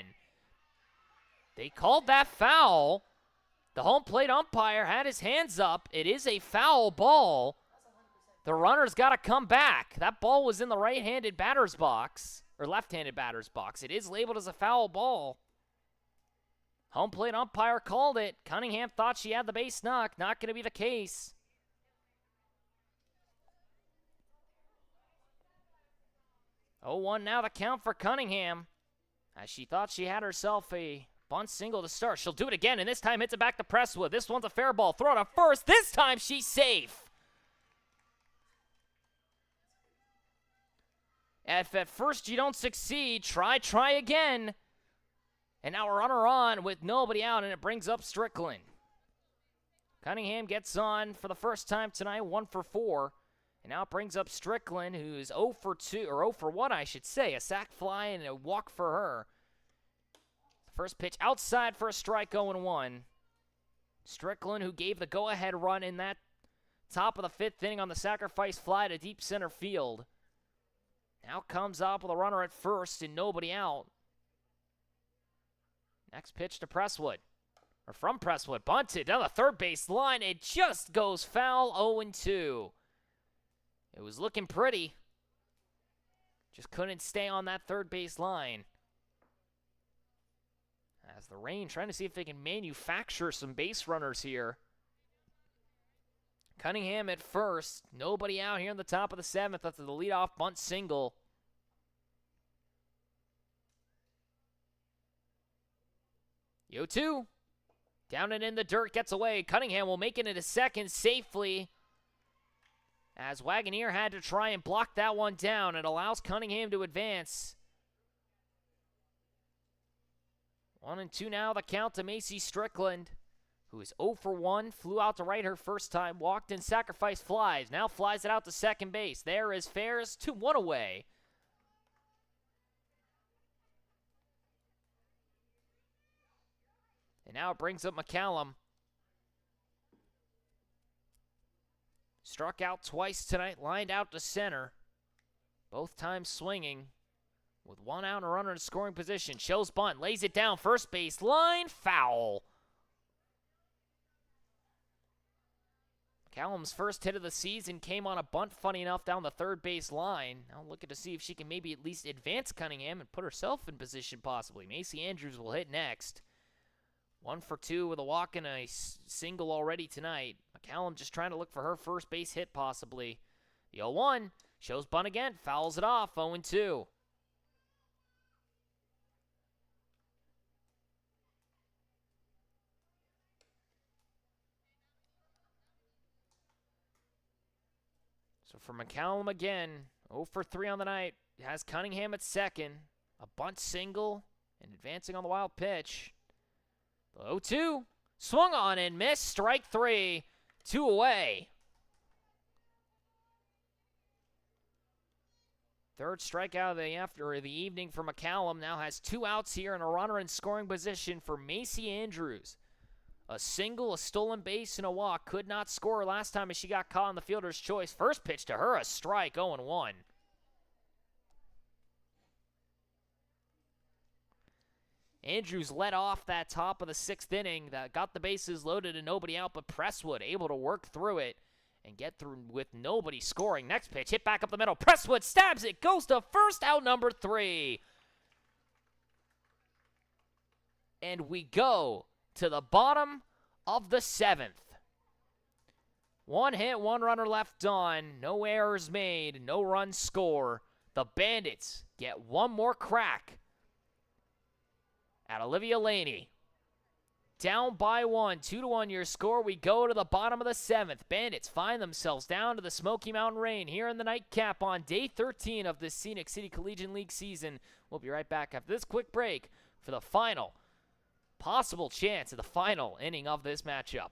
Speaker 1: They called that foul. The home plate umpire had his hands up. It is a foul ball. The runner's got to come back. That ball was in the right-handed batter's box. Or left-handed batter's box. It is labeled as a foul ball. Home plate umpire called it. Cunningham thought she had the base knocked. Not going to be the case. Oh, 1 now the count for Cunningham. As she thought she had herself a bunt single to start. She'll do it again, and this time hits it back to Presswood. This one's a fair ball. Throw it to first. This time she's safe. If at first you don't succeed, try again. And now a runner on with nobody out, and it brings up Strickland. Cunningham gets on for the first time tonight, 1 for 4. And now it brings up Strickland, who's 0 for 2, or 0 for 1, I should say. A sac fly and a walk for her. First pitch outside for a strike, 0-1. Strickland, who gave the go-ahead run in that top of the 5th inning on the sacrifice fly to deep center field. Now comes up with a runner at first and nobody out. Next pitch to Presswood. Or from Presswood. Bunted down the third base line. It just goes foul, 0-2. It was looking pretty. Just couldn't stay on that third base line. As the Rain trying to see if they can manufacture some base runners here. Cunningham at first. Nobody out here in the top of the 7th after the leadoff bunt single. The 0-2. Down and in the dirt, gets away. Cunningham will make it into second safely. As Wagoneer had to try and block that one down. It allows Cunningham to advance. 1-2 now, the count to Macy Strickland, who is 0 for 1, flew out to right her first time, walked in, sacrificed flies, now flies it out to second base. There is Ferris, 2-1 away. And now it brings up McCallum. Struck out twice tonight, lined out to center. Both times swinging. With 1 out and a runner in scoring position. Shows bunt, lays it down, first base line, foul. McCallum's first hit of the season came on a bunt, funny enough, down the third base line. Now looking to see if she can maybe at least advance Cunningham and put herself in position possibly. Macy Andrews will hit next. 1 for 2 with a walk and a single already tonight. McCallum just trying to look for her first base hit possibly. The 0-1 shows bunt again, fouls it off, 0-2. So for McCallum again, 0 for 3 on the night. Has Cunningham at second. A bunt single and advancing on the wild pitch. The 0-2. Swung on and missed. Strike 3. 2 away. Third strikeout of the evening for McCallum. Now has 2 outs here and a runner in scoring position for Macy Andrews. A single, a stolen base, and a walk. Could not score last time as she got caught on the fielder's choice. First pitch to her, a strike, 0-1. Andrews led off that top of the 6th inning. That got the bases loaded and nobody out, but Presswood able to work through it and get through with nobody scoring. Next pitch, hit back up the middle. Presswood stabs it, goes to first, out number 3. And we go to the bottom of the 7th. 1 hit, 1 runner left on. No errors made, no runs score. The Bandits get one more crack at Olivia Laney. Down by 1, 2-1 your score. We go to the bottom of the 7th. Bandits find themselves down to the Smoky Mountain Rain here in the nightcap on day 13 of the Scenic City Collegiate League season. We'll be right back after this quick break for the final possible chance of the final inning of this matchup.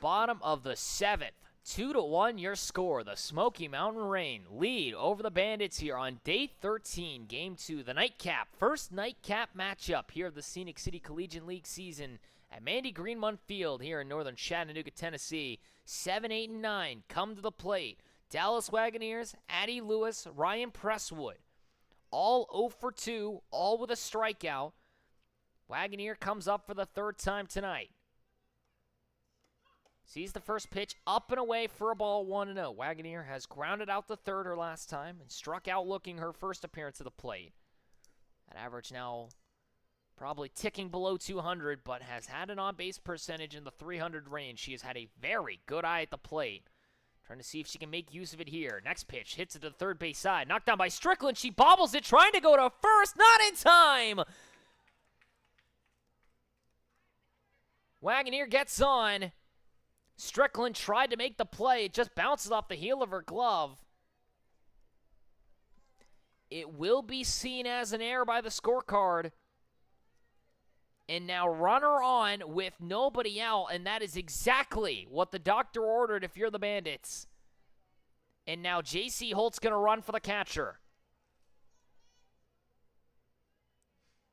Speaker 1: Bottom of the 7th. 2-1 your score. The Smoky Mountain Rain lead over the Bandits here on day 13, game 2, the nightcap. First nightcap matchup here of the Scenic City Collegiate League season at Mandy Greenmont Field here in northern Chattanooga, Tennessee. 7, 8, and 9 come to the plate. Dallas Wagoneers, Addie Lewis, Ryan Presswood. All 0 for 2, all with a strikeout. Wagoneer comes up for the 3rd time tonight. Sees the first pitch, up and away for a ball, 1-0. Wagoneer has grounded out the 3rd her last time and struck out looking her first appearance at the plate. That average now probably ticking below 200, but has had an on-base percentage in the 300 range. She has had a very good eye at the plate. Trying to see if she can make use of it here. Next pitch, hits it to the third base side. Knocked down by Strickland. She bobbles it, trying to go to first. Not in time! Wagoneer gets on. Strickland tried to make the play. It just bounces off the heel of her glove. It will be seen as an error by the scorecard. And now runner on with nobody out, and that is exactly what the doctor ordered if you're the Bandits. And now J.C. Holt's going to run for the catcher.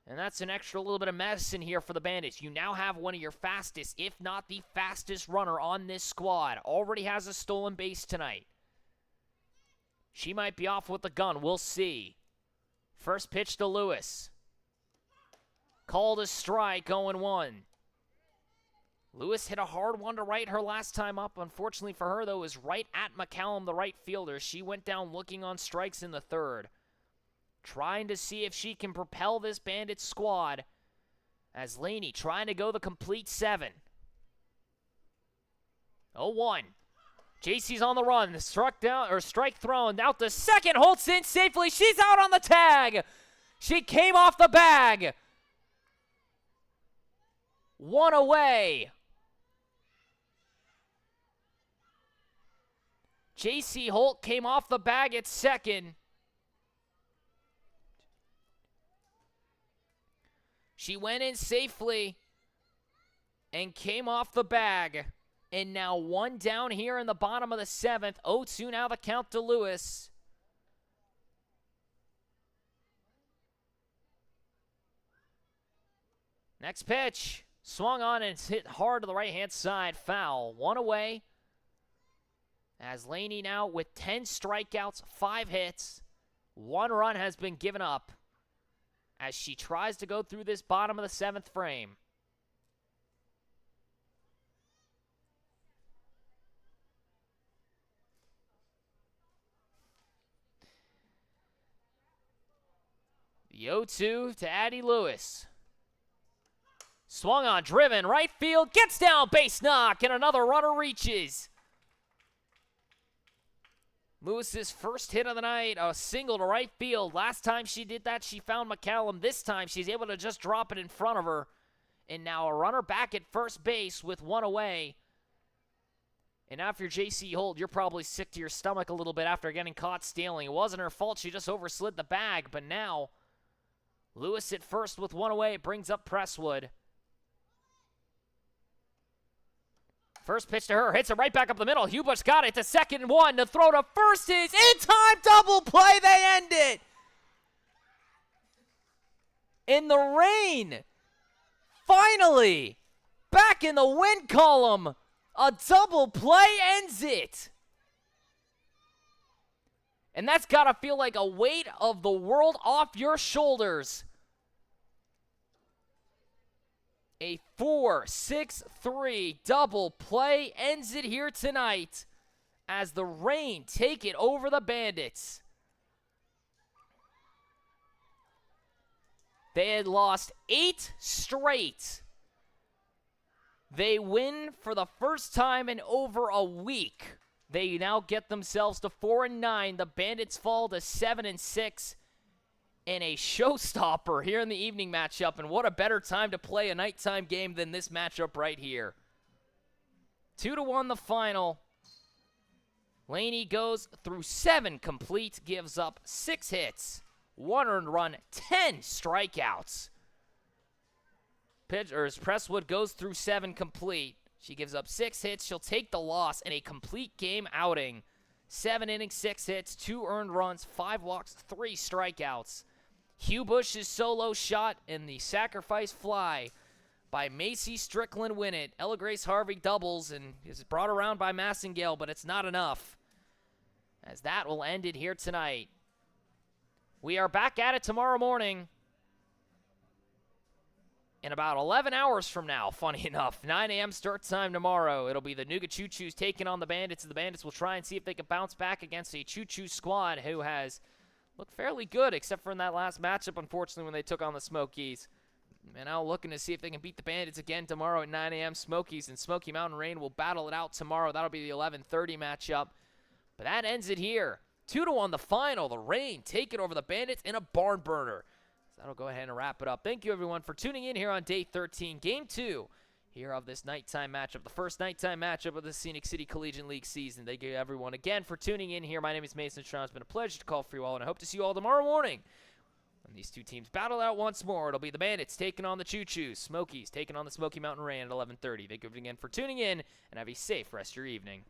Speaker 1: And that's an extra little bit of medicine here for the Bandits. You now have one of your fastest, if not the fastest runner on this squad. Already has a stolen base tonight. She might be off with the gun. We'll see. First pitch to Lewis. Called a strike, 0-1. Lewis hit a hard one to right her last time up. Unfortunately for her, though, it was right at McCallum, the right fielder. She went down looking on strikes in the 3rd. Trying to see if she can propel this Bandits squad as Laney trying to go the complete 7. 0-1. JC's on the run. Strike thrown. Out to second. Holtz in safely. She's out on the tag. She came off the bag. 1 away. JC Holt came off the bag at second. She went in safely and came off the bag. And now 1 down here in the bottom of the 7th. 0-2 now the count to Lewis. Next pitch. Swung on and it's hit hard to the right-hand side. Foul. 1 away. As Laney now with 10 strikeouts, 5 hits. 1 run has been given up as she tries to go through this bottom of the 7th frame. The 0-2 to Addie Lewis. Swung on, driven, right field, gets down, base knock, and another runner reaches. Lewis's first hit of the night, a single to right field. Last time she did that, she found McCallum. This time, she's able to just drop it in front of her. And now a runner back at first base with one away. And now if you're J.C. Holt, you're probably sick to your stomach a little bit after getting caught stealing. It wasn't her fault. She just overslid the bag. But now, Lewis at first with one away. It brings up Presswood. First pitch to her, hits it right back up the middle. Hubush got it to second and one. The throw to first is in time. Double play. They end it. In the rain. Finally, back in the win column. A double play ends it. And that's got to feel like a weight of the world off your shoulders. A 4-6-3 double play ends it here tonight as the Rain take it over the Bandits. They had lost 8 straight. They win for the first time in over a week. They now get themselves to 4-9. The Bandits fall to 7-6. In a showstopper here in the evening matchup, and what a better time to play a nighttime game than this matchup right here. 2-1 the final. Laney goes through 7 complete, gives up 6 hits, 1 earned run, 10 strikeouts. Presswood goes through 7 complete. She gives up 6 hits. She'll take the loss in a complete game outing. 7 innings, 6 hits, 2 earned runs, 5 walks, 3 strikeouts. Hubush's solo shot and the sacrifice fly by Macy Strickland win it. Ella Grace Harvey doubles and is brought around by Massengale, but it's not enough. As that will end it here tonight. We are back at it tomorrow morning. In about 11 hours from now, funny enough. 9 a.m. start time tomorrow. It'll be the Nougat Choo-Choos taking on the Bandits. The Bandits will try and see if they can bounce back against a Choo-Choo squad who has looked fairly good, except for in that last matchup, unfortunately, when they took on the Smokies. And now looking to see if they can beat the Bandits again tomorrow at 9 a.m. Smokies and Smoky Mountain Rain will battle it out tomorrow. That'll be the 11:30 matchup. But that ends it here. 2-1 the final. The Rain take it over the Bandits in a barn burner. So that'll go ahead and wrap it up. Thank you, everyone, for tuning in here on Day 13, Game 2 here of this nighttime matchup, the first nighttime matchup of the Scenic City Collegiate League season. Thank you, everyone, again for tuning in here. My name is Mason Strong. It's been a pleasure to call for you all, and I hope to see you all tomorrow morning when these two teams battle out once more. It'll be the Bandits taking on the Choo-Choos, Smokies taking on the Smoky Mountain Rain at 11:30. Thank you again for tuning in, and have a safe rest of your evening.